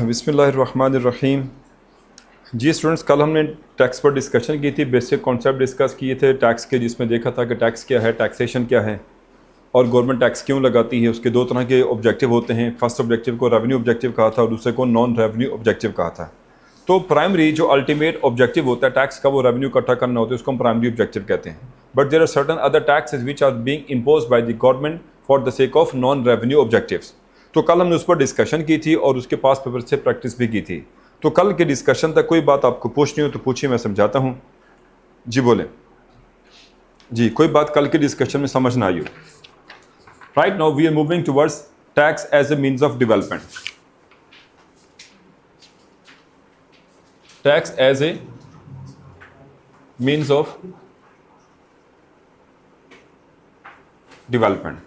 बिस्मिल्लाहिर्रहमानिर्रहीम। जी स्टूडेंट्स, कल हमने टैक्स पर डिस्कशन की थी, बेसिक कॉन्सेप्ट डिस्कस किए थे टैक्स के, जिसमें देखा था कि टैक्स क्या है, टैक्सेशन क्या है और गवर्नमेंट टैक्स क्यों लगाती है। उसके दो तरह के ऑब्जेक्टिव होते हैं। फर्स्ट ऑब्जेक्टिव को रेवेन्यू ऑब्जेक्टिव कहा था और दूसरे को नॉन रेवेन्यू ऑब्जेक्टिव कहा था। तो प्राइमरी जो अल्टीमेट ऑब्जेक्टिव होता है टैक्स का, वो रेवेन्यू इकट्ठा करना होता है, उसको हम प्राइमरी ऑब्जेक्टिव कहते हैं। But there are certain other taxes which are being imposed by the government for the sake of non revenue objectives. तो कल हमने उस पर डिस्कशन की थी और उसके पास पेपर से प्रैक्टिस भी की थी। तो कल के डिस्कशन तक कोई बात आपको पूछनी हो तो पूछिए, मैं समझाता हूँ। जी बोले जी, कोई बात कल के डिस्कशन में समझ ना आई हो। Right now we are moving towards tax as a means of development. Tax as a means of development.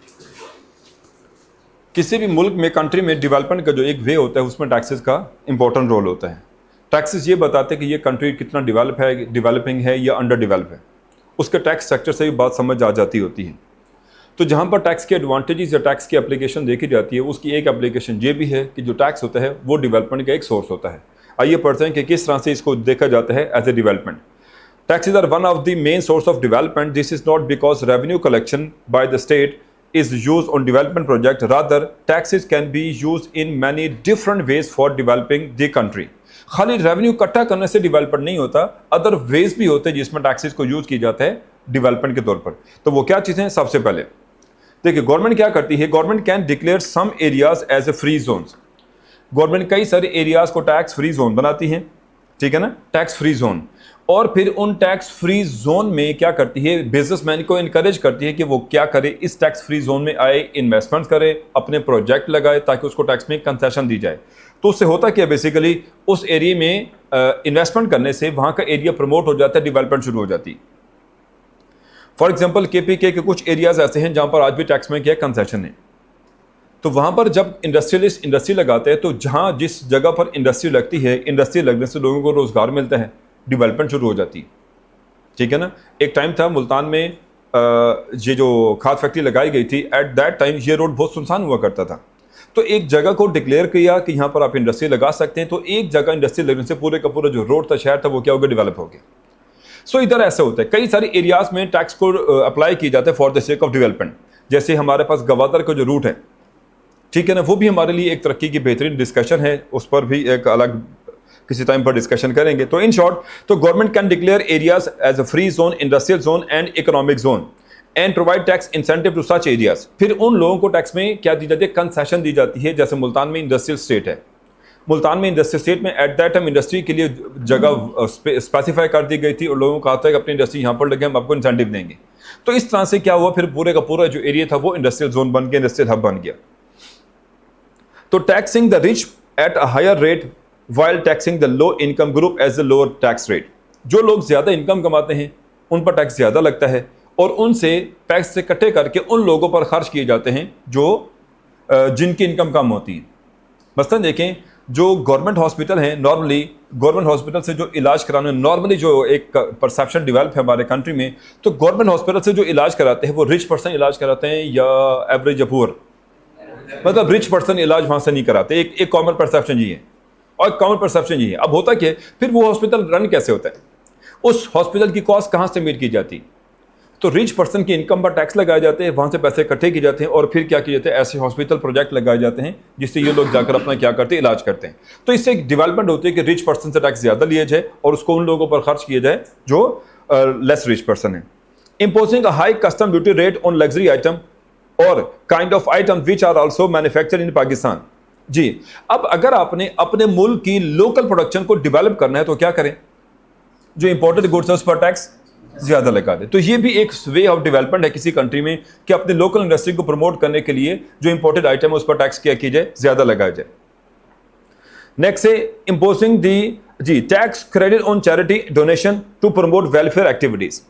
किसी भी मुल्क में, कंट्री में डेवलपमेंट का जो एक वे होता है उसमें टैक्सेस का इंपॉर्टेंट रोल होता है। टैक्सेस ये बताते हैं कि ये कंट्री कितना डेवलप है, डेवलपिंग है या अंडर डेवलप है। उसके टैक्स स्ट्रक्चर से भी बात समझ आ जाती होती है। तो जहाँ पर टैक्स के एडवांटेजेस या टैक्स की एप्लीकेशन देखी जाती है, उसकी एक एप्लीकेशन ये भी है कि जो टैक्स होता है वो डेवलपमेंट का एक सोर्स होता है। आइए पढ़ते हैं कि किस तरह से इसको देखा जाता है as a development. Taxes are one of the main source of development. This is not because revenue collection by the state is used on development project. Rather, taxes can be used in many different ways for developing the country. खाली revenue इकट्ठा करने से development नहीं होता, other ways भी होते हैं जिसमें टैक्सेस को यूज किया जाता है डेवलपमेंट के तौर पर। तो वो क्या चीज़ें हैं? सबसे पहले देखिए, गवर्नमेंट क्या करती है। Government can declare some areas as a free zones. गवर्नमेंट कई सारे एरियाज को टैक्स फ्री जोन बनाती है, ठीक है ना, टैक्स फ्री जोन। और फिर उन टैक्स फ्री जोन में क्या करती है, बिजनेसमैन को इनकरेज करती है कि वो क्या करे, इस टैक्स फ्री जोन में आए, इन्वेस्टमेंट करे, अपने प्रोजेक्ट लगाए ताकि उसको टैक्स में कंसेशन दी जाए। तो उससे होता क्या, बेसिकली उस एरिया में इन्वेस्टमेंट करने से वहाँ का एरिया प्रमोट हो जाता है, डेवलपमेंट शुरू हो जाती है। फॉर एग्जाम्पल KPK के कुछ एरियाज ऐसे हैं जहाँ पर आज भी टैक्स में क्या कंसेशन है। तो वहाँ पर जब इंडस्ट्रियलिस्ट इंडस्ट्री लगाते हैं, तो जहाँ जिस जगह पर इंडस्ट्री लगती है, इंडस्ट्री लगने से लोगों को रोज़गार मिलता है, डेवलपमेंट शुरू हो जाती, ठीक है ना। एक टाइम था मुल्तान में ये जो खाद फैक्ट्री लगाई गई थी, एट दैट टाइम ये रोड बहुत सुनसान हुआ करता था। तो एक जगह को डिक्लेयर किया कि यहाँ पर आप इंडस्ट्री लगा सकते हैं। तो एक जगह इंडस्ट्री लगने से पूरे का पूरा जो रोड था, शहर था, वो क्या हो गया, डेवलप हो गया। सो इधर ऐसा होता है, कई सारे एरियाज में टैक्स को अप्लाई किया जाता है for the sake of development. जैसे हमारे पास गवादर का जो रूट है, ठीक है ना, वो भी हमारे लिए एक तरक्की की बेहतरीन डिस्कशन है, उस पर भी एक अलग किसी टाइम पर डिस्कशन करेंगे। तो इन शॉर्ट, तो government can declare areas as a free zone, industrial zone and economic zone and provide tax incentive to such areas. फिर उन लोगों को टैक्स में क्या दी जाती है, कंसेशन दी जाती है। जैसे मुल्तान में इंडस्ट्रियल स्टेट है, मुल्तान में इंडस्ट्रियल स्टेट में एट दैट टाइम इंडस्ट्री के लिए जगह स्पेसिफाई कर दी गई थी और लोगों को कहा था कि अपनी इंडस्ट्री यहाँ पर लगे, हम आपको इंसेंटिव देंगे। तो इस तरह से क्या हुआ, फिर पूरे का पूरा जो एरिया था वो इंडस्ट्रियल जोन बन गया, इंडस्ट्रियल हब बन गया। तो taxing the rich at a higher rate while taxing the low income group as a lower tax rate। जो लोग ज़्यादा इनकम कमाते हैं उन पर टैक्स ज़्यादा लगता है और उनसे टैक्स से कटे करके उन लोगों पर खर्च किए जाते हैं जो जिनकी इनकम कम होती है। मसलन देखें, जो गवर्नमेंट हॉस्पिटल हैं, नॉर्मली गवर्नमेंट हॉस्पिटल से जो इलाज कराने, नॉर्मली जो एक परसेप्शन डेवलप है हमारे कंट्री में, तो गवर्नमेंट हॉस्पिटल से जो इलाज कराते हैं वो रिच पर्सन इलाज कराते हैं या एवरेज या पुअर, मतलब रिच पर्सन इलाज वहाँ से नहीं कराते। एक कॉमन परसेप्शन ये है और कॉमन परसेप्शन ये है। अब होता क्या है, फिर वो हॉस्पिटल रन कैसे होता है, उस हॉस्पिटल की कॉस्ट कहाँ से मीट की जाती है। तो रिच पर्सन की इनकम पर टैक्स लगाए जाते हैं, वहाँ से पैसे इकट्ठे किए जाते हैं और फिर क्या किए जाते हैं, ऐसे हॉस्पिटल प्रोजेक्ट लगाए जाते हैं जिससे ये लोग जाकर अपना क्या करते हैं, इलाज करते हैं। तो इससे एक डेवलपमेंट होती है कि रिच पर्सन से टैक्स ज़्यादा लिया जाए और उसको उन लोगों पर खर्च किया जाए जो लेस रिच पर्सन है। Imposing a high custom duty rate on luxury item और kind of item which are also manufactured in Pakistan. जी, अब अगर आपने अपने मुल्क की लोकल प्रोडक्शन को डेवलप करना है तो क्या करें, जो इंपोर्टेड गुड्स है उस पर टैक्स ज्यादा लगा दे। तो ये भी एक वे ऑफ डेवलपमेंट है किसी कंट्री में कि अपने लोकल इंडस्ट्री को प्रमोट करने के लिए जो इंपोर्टेड आइटम है उस पर टैक्स क्या किया जाए, ज्यादा लगाया जाए। नेक्स्ट है imposing the tax credit on charity donation to promote welfare activities.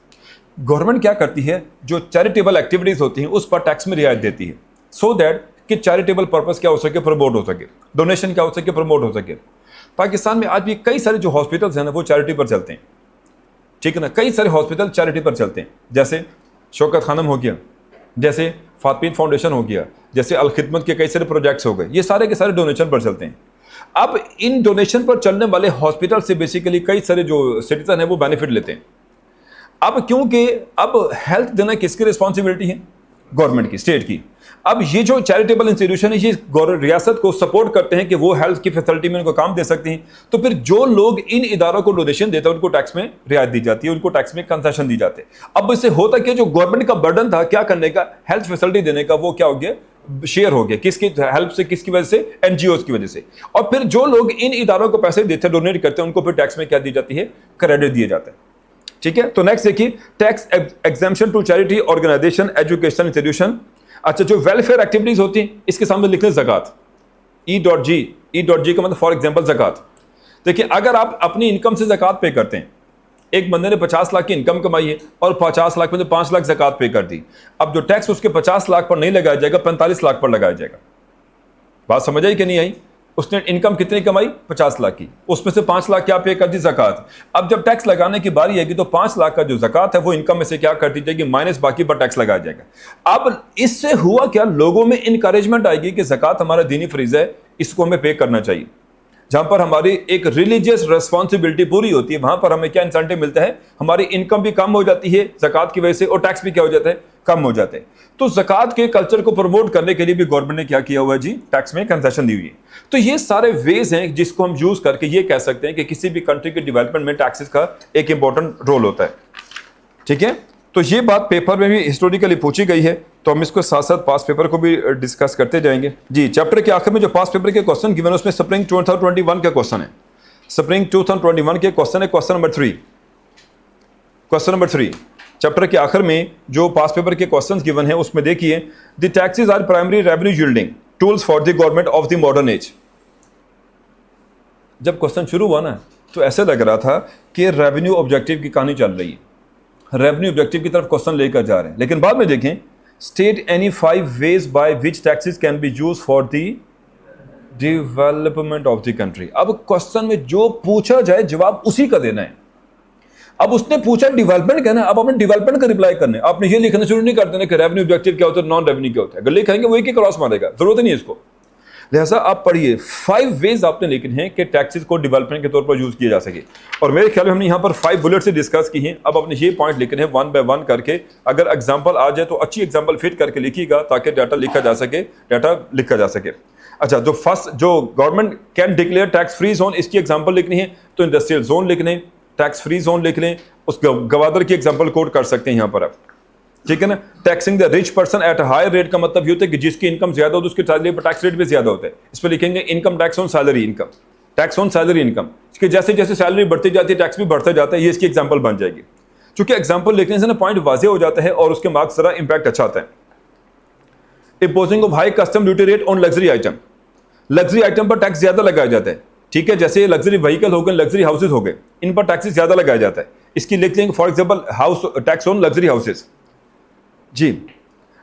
Government क्या करती है, जो चैरिटेबल एक्टिविटीज होती हैं उस पर टैक्स में रियायत देती है, सो दैट कि चैरिटेबल पर्पस क्या हो सके, प्रमोट हो सके, डोनेशन क्या हो सके, प्रमोट हो सके। पाकिस्तान में आज भी कई सारे जो हॉस्पिटल्स हैं ना वो चैरिटी पर चलते हैं, ठीक है ना, कई सारे हॉस्पिटल चैरिटी पर चलते हैं। जैसे शौकत खानम हो गया, जैसे फातमीन फाउंडेशन हो गया, जैसे अल खिदमत के कई सारे प्रोजेक्ट्स हो गए, ये सारे के सारे डोनेशन पर चलते हैं। अब इन डोनेशन पर चलने वाले हॉस्पिटल से बेसिकली कई सारे जो सिटीजन है वो बेनिफिट लेते हैं। अब क्योंकि अब हेल्थ देना किसकी रिस्पॉन्सिबिलिटी है? गवर्नमेंट की, स्टेट की। अब ये जो चैरिटेबल इंस्टीट्यूशन है ये रियासत को सपोर्ट करते हैं कि वो हेल्थ की फैसिलिटी में उनको काम दे सकती हैं। तो फिर जो लोग इन इदारों को डोनेशन देते हैं उनको टैक्स में रियायत दी जाती है, उनको टैक्स में कंसेशन दी जाते हैं। अब इससे होता कि जो गवर्नमेंट का बर्डन था क्या करने का, हेल्थ फैसिलिटी देने का, वो क्या हो गया, शेयर हो गया। किसकी हेल्प से, किसकी वजह से? एनजीओज की वजह से। और फिर जो लोग इन इदारों को पैसे देते हैं, डोनेट करते हैं, उनको फिर टैक्स में क्या दी जाती है? क्रेडिट दिए जाते हैं। ठीक है, तो नेक्स्ट देखिए, tax exemption to charity organisation education institution. अच्छा, जो वेलफेयर एक्टिविटीज होती हैं इसके सामने लिख लें ज़कात, E.G का मतलब फॉर एग्जांपल ज़कात। देखिए, अगर आप अपनी इनकम से ज़कात पे करते हैं, एक बंदे ने 50 लाख की इनकम कमाई है और 50 लाख में 5 लाख ज़कात पे कर दी। अब जो टैक्स उसके 50 लाख पर नहीं लगाया जाएगा, 45 लाख पर लगाया जाएगा। बात समझ आई कि नहीं आई? उसने इनकम कितनी कमाई? 50 लाख की, उसमें से 5 लाख क्या पे कर दी? ज़कात। अब जब टैक्स लगाने की बारी आएगी तो 5 लाख का जो ज़कात है वो इनकम में से क्या कर दी जाएगी? माइनस, बाकी पर टैक्स लगाया जाएगा। अब इससे हुआ क्या, लोगों में इंकरेजमेंट आएगी कि ज़कात हमारा दीनी फरीज़ा है, इसको हमें पे करना चाहिए। जहां पर हमारी एक रिलीजियस रिस्पॉन्सिबिलिटी पूरी होती है, वहां पर हमें क्या इंसेंटिव मिलता है? हमारी इनकम भी कम हो जाती है ज़कात की वजह से, और टैक्स भी क्या हो जाता है? कम हो जाते हैं। तो ज़कात के कल्चर को प्रमोट करने के लिए भी गवर्नमेंट ने क्या किया हुआ है जी? टैक्स में कंसेशन दी हुई है। तो ये सारे वेज हैं जिसको हम यूज करके ये कह सकते हैं कि किसी भी कंट्री के डेवलपमेंट में टैक्सेस का एक इंपॉर्टेंट रोल होता है। ठीक है, तो ये बात पेपर में भी हिस्टोरिकली पूछी गई है, तो हम इसको साथ साथ पास पेपर को भी डिस्कस करते जाएंगे जी। चैप्टर के आखिर में जो पास पेपर के क्वेश्चन गिवन है उसमें स्प्रिंग 2021 का क्वेश्चन है। स्प्रिंग 2021 के क्वेश्चन है question number 3। Question number 3 chapter के आखिर में जो पास पेपर के क्वेश्चंस गिवन है उसमें देखिए, the taxes are primary revenue yielding tools for the government of the modern age. जब क्वेश्चन शुरू हुआ ना तो ऐसे लग रहा था कि रेवेन्यू ऑब्जेक्टिव की कहानी चल रही है, रेवेन्यू ऑब्जेक्टिव की तरफ क्वेश्चन लेकर जा रहे हैं। लेकिन बाद में देखें, state any 5 veg by which taxes can be used for the development of the country. अब क्वेश्चन में जो पूछा जाए जवाब उसी का देना है। अब उसने पूछा डेवलपमेंट कहना है, अब आपने डेवलपमेंट का रिप्लाई करना है। आपने ये लिखना शुरू नहीं कर देना कि रेवेन्यू ऑब्जेक्टिव क्या होता है, नॉन रेवेन्यू क्या होता है। अगर लिखेंगे वो एक ही क्रॉस मारेगा, जरूरत नहीं है इसको। लिहाजा आप पढ़िए, 5 वेज आपने लिखने हैं कि टैक्सेस को डेवलपमेंट के तौर पर यूज किया जा सके। और मेरे ख्याल में हमने यहाँ पर 5 बुलेट से डिस्कस की हैं। अब आपने ये पॉइंट लिखने हैं 1 बाय 1 करके। अगर एग्जाम्पल आ जाए तो अच्छी एग्जाम्पल फिट करके लिखिएगा ताकि डाटा लिखा जा सके, डाटा लिखा जा सके। अच्छा, जो फर्स्ट जो government can declare tax free zone, इसकी एग्जाम्पल लिखनी है तो इंडस्ट्रियल जोन लिख लें, टैक्स फ्री जोन लिख लें। उस गवादर की एग्जाम्पल कोट कर सकते हैं यहाँ पर आप, ठीक है ना। Taxing the rich person at high rate का मतलब ये होता है कि जिसकी इनकम ज्यादा हो तो उसके सैलरी पर टैक्स रेट भी ज्यादा होता है। इस पर लिखेंगे income tax on salary income, tax on salary income. इसके जैसे जैसे सैलरी बढ़ती जाती है टैक्स भी बढ़ता जाता है, ये इसकी एग्जाम्पल बन जाएगी। चूंकि एग्जाम्पल लिखने से ना पॉइंट वाज़ेह हो जाता है और उसके मार्क्स जरा इंपैक्ट अच्छा आता है। Imposing of high custom duty rate on luxury item, luxury item पर टैक्स ज्यादा लगाया जाता है, ठीक है। जैसे लग्जरी व्हीकल हो गए, लग्जरी हाउसेज हो गए, इन पर टैक्सेस ज्यादा लगाया जाता है। इसकी लिख लेंगे for example house tax on luxury houses जी।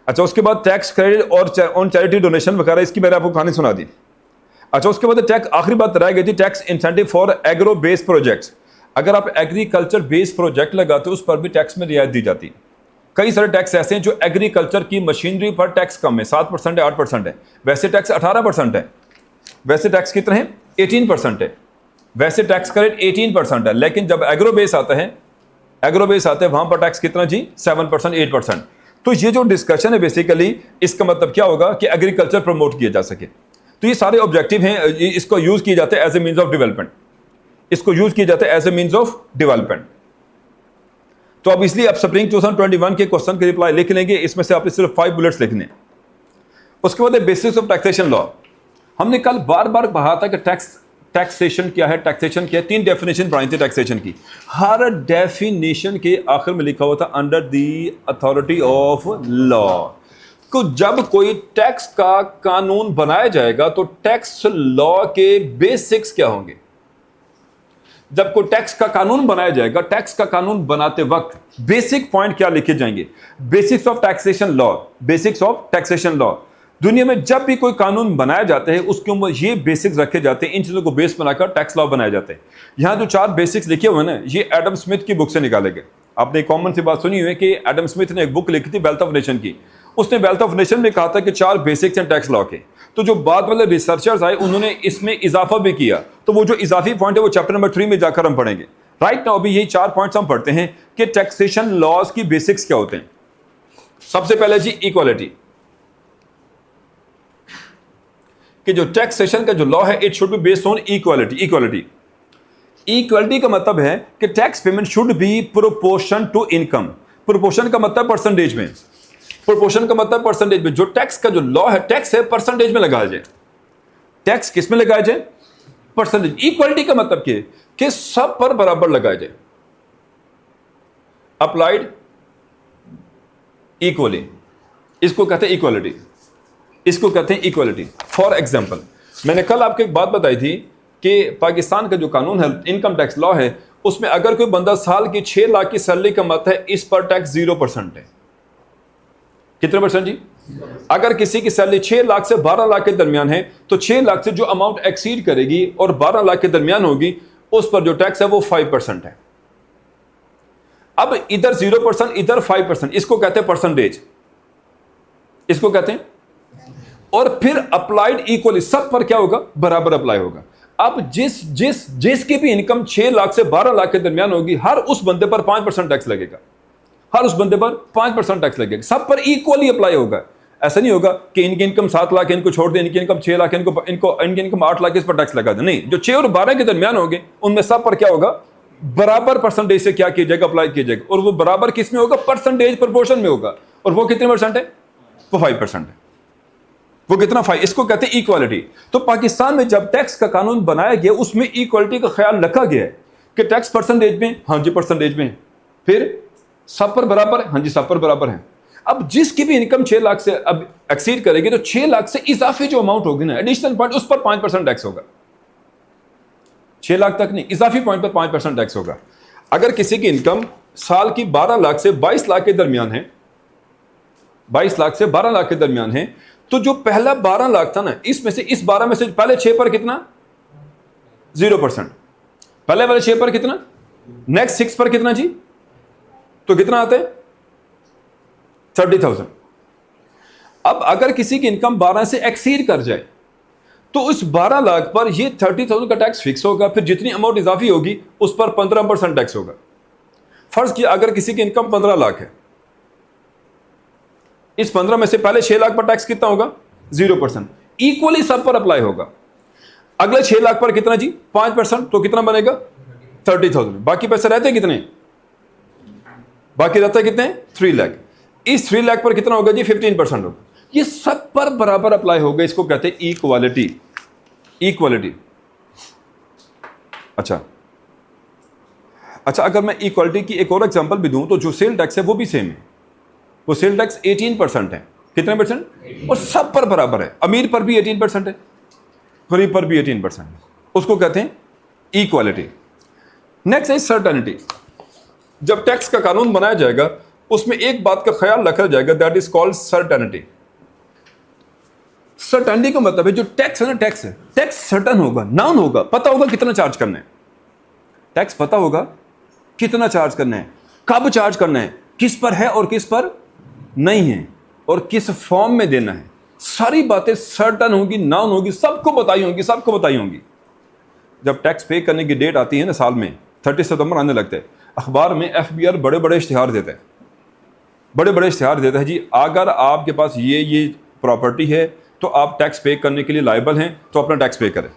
अच्छा, उसके बाद टैक्स क्रेडिट और ऑन चैरिटी डोनेशन वगैरह, इसकी मैंने आपको कहानी सुना दी। अच्छा, उसके बाद टैक्स, आखिरी बात रह गई थी tax incentive for agro based projects. अगर आप एग्रीकल्चर बेस्ड प्रोजेक्ट लगाते हो उस पर भी टैक्स में रियायत दी जाती है। कई सारे टैक्स ऐसे हैं जो एग्रीकल्चर की मशीनरी पर टैक्स कम है, 7% है, 8% है। वैसे टैक्स 18% है, वैसे टैक्स कितने हैं, 18% है। वैसे टैक्स क्रेडिट 18% है, लेकिन जब एग्रो बेस आता है, एग्रो बेस आता है वहां पर टैक्स कितना जी, 7%, 8%। तो ये जो डिस्कशन है बेसिकली इसका मतलब क्या होगा कि एग्रीकल्चर प्रमोट किया जा सके। तो ये सारे ऑब्जेक्टिव हैं, इसको यूज किया जाता है as a means of development, इसको यूज किया जाता है as a means of development. तो अब इसलिए आप स्प्रिंग 2021 के क्वेश्चन के रिप्लाई लिख लेंगे, इसमें से आपने सिर्फ 5 बुलेट्स लिखने। उसके बाद बेसिस ऑफ टैक्सेशन लॉ, हमने कल बार बार कहा था कि टैक्सेशन क्या है, टैक्सेशन क्या है। 3 डेफिनेशन बनाई थी टैक्सेशन की। हर डेफिनेशन के आखिर में लिखा हुआ था under the authority of law. तो जब कोई टैक्स का कानून बनाया जाएगा तो टैक्स लॉ के बेसिक्स क्या होंगे। जब कोई टैक्स का कानून बनाया जाएगा, टैक्स का कानून बनाते वक्त बेसिक पॉइंट क्या लिखे जाएंगे, basics of taxation law, basics of taxation law. दुनिया में जब भी कोई कानून बनाया जाता है उसके ऊपर ये बेसिक्स रखे जाते हैं, इन चीजों को बेस बनाकर टैक्स लॉ बनाए जाते हैं। यहां जो 4 बेसिक्स लिखे हुए हैं ना, ये एडम स्मिथ की बुक से निकाले गए। आपने कॉमन सी बात सुनी हुई है कि एडम स्मिथ ने एक बुक लिखी थी वेल्थ ऑफ नेशन की, उसने वेल्थ ऑफ नेशन में कहा था कि 4 बेसिक्स हैं टैक्स लॉ के। तो जो बाद वाले रिसर्चर्स आए उन्होंने इसमें इजाफा भी किया, तो वो जो इजाफी पॉइंट है वो चैप्टर नंबर 3 में जाकर हम पढ़ेंगे। राइट नाउ अभी यही 4 पॉइंट्स हम पढ़ते हैं कि टैक्सेशन लॉज की बेसिक्स क्या होते हैं। सबसे पहले जी इक्वालिटी, कि जो टैक्सेशन का जो लॉ है it should be based on equality. Equality का मतलब है कि tax payment should be proportion to income. Proportion का मतलब परसेंटेज में, प्रोपोर्शन का मतलब परसेंटेज में। जो टैक्स का जो लॉ है, टैक्स है परसेंटेज में लगाया जाए। टैक्स किस में लगाया जाए? परसेंटेज। इक्वालिटी का मतलब क्या है कि सब पर बराबर लगाया जाए, अप्लाइड इक्वली। इसको कहते हैं इक्वालिटी, इसको कहते हैं इक्वालिटी। फॉर एग्जाम्पल, मैंने कल आपको एक बात बताई थी कि पाकिस्तान का जो कानून है, इनकम टैक्स लॉ है, उसमें अगर कोई बंदा साल की 6 लाख की सैलरी कमाता है, इस पर टैक्स 0% है। कितने परसेंट जी? अगर किसी की सैलरी 6 लाख से 12 लाख के दरमियान है, तो 6 लाख से जो अमाउंट एक्सीड करेगी और 12 लाख के दरमियान होगी, उस पर जो टैक्स है वो 5% है। अब इधर 0%, इधर 5%, इसको कहते हैं परसेंटेज, इसको कहते हैं। और फिर अप्लाइड इक्वली, सब पर क्या होगा? बराबर अप्लाई होगा। अब जिसकी भी इनकम 6 लाख से 12 लाख के दरमियान होगी, हर उस बंदे पर 5% टैक्स लगेगा, हर उस बंदे पर 5% टैक्स लगेगा, सब पर इक्वली अप्लाई होगा। ऐसा नहीं होगा कि इनकी इनकम 7 लाख इनको छोड़ दें, इनकी इनकम 6 लाख इनकी इनकम 8 लाख इस पर टैक्स लगा दें। नहीं, जो 6 और 12 के दरमियान होंगे उनमें सब पर क्या होगा? बराबर परसेंटेज से क्या किया जाएगा? अप्लाई किया जाएगा। और वो बराबर किस में होगा? परसेंटेज, प्रोपोर्शन में होगा। और वो कितने परसेंट है? वो 5% है। वो कितना? 5। इसको कहते हैं इक्वालिटी। तो पाकिस्तान में जब टैक्स का कानून बनाया गया, उसमें इक्वालिटी का ख्याल रखा गया है कि टैक्स परसेंटेज में, हाँ जी परसेंटेज में, फिर सब पर बराबर है, हाँ जी सब पर बराबर है। अब जिसकी भी इनकम 6 लाख से अब एक्सीड करेगी, तो 6 लाख से इजाफी जो अमाउंट होगी ना, एडिशनल पॉइंट, उस पर 5% टैक्स होगा। 6 लाख तक नहीं, इजाफी पॉइंट पर 5% टैक्स होगा। अगर किसी की इनकम साल की 12 लाख से 22 लाख के दरमियान है, 22 लाख से 12 लाख के दरमियान है, तो जो पहला 12 लाख था ना, इसमें से, इस 12 में से पहले 6 पर कितना? 0%। पहले वाले 6 पर कितना? नेक्स्ट 6 पर कितना जी? तो कितना आता है? 30,000। अब अगर किसी की इनकम 12 से एक्सीड कर जाए, तो उस 12 लाख पर ये 30,000 का टैक्स फिक्स होगा। फिर जितनी अमाउंट इजाफी होगी उस पर 15% टैक्स होगा। फर्ज किया अगर किसी की इनकम 15 लाख है, इस 15 में से पहले 6 लाख पर टैक्स कितना होगा? 0%। इक्वली सब पर अप्लाई होगा। अगले 6 लाख पर कितना जी? 5%, तो कितना बनेगा? 30,000। बाकी पैसे रहते कितने? बाकी रहता है कितने? 3 लाख। इस 3 लाख पर कितना होगा जी? 15% होगा। ये सब पर बराबर अप्लाई होगा। इसको कहते हैं इक्वालिटी। इक्वालिटी। अच्छा, अगर मैं इक्वालिटी की एक और एग्जांपल भी दूं, तो जो सेल टैक्स है वो भी सेम है। वो सेल टैक्स 18% है। कितने परसेंट? और सब पर बराबर है। अमीर पर भी 18% है, गरीब पर भी 18% है। उसको कहते हैं इक्वालिटी। नेक्स्ट है सर्टेनिटी। जब टैक्स का कानून बनाया जाएगा, उसमें एक बात का ख्याल रखा जाएगा, that is called certainty. Certainty का मतलब है जो टैक्स है ना, टैक्स सर्टन होगा, नाउन होगा, पता होगा कितना चार्ज करना है। टैक्स पता होगा कितना चार्ज करना है, कब चार्ज करना है, किस पर है और किस पर नहीं है, और किस फॉर्म में देना है। सारी बातें सर्टन होगी, नाउन होगी, सबको बताई होंगी। जब टैक्स पे करने की डेट आती है ना, साल में 30 सितंबर आने लगते हैं, अखबार में FBR बड़े इश्तिहार देता है, बड़े इश्तिहार देता है जी, अगर आपके पास ये प्रॉपर्टी है तो आप टैक्स पे करने के लिए लायबल हैं, तो अपना टैक्स पे करें।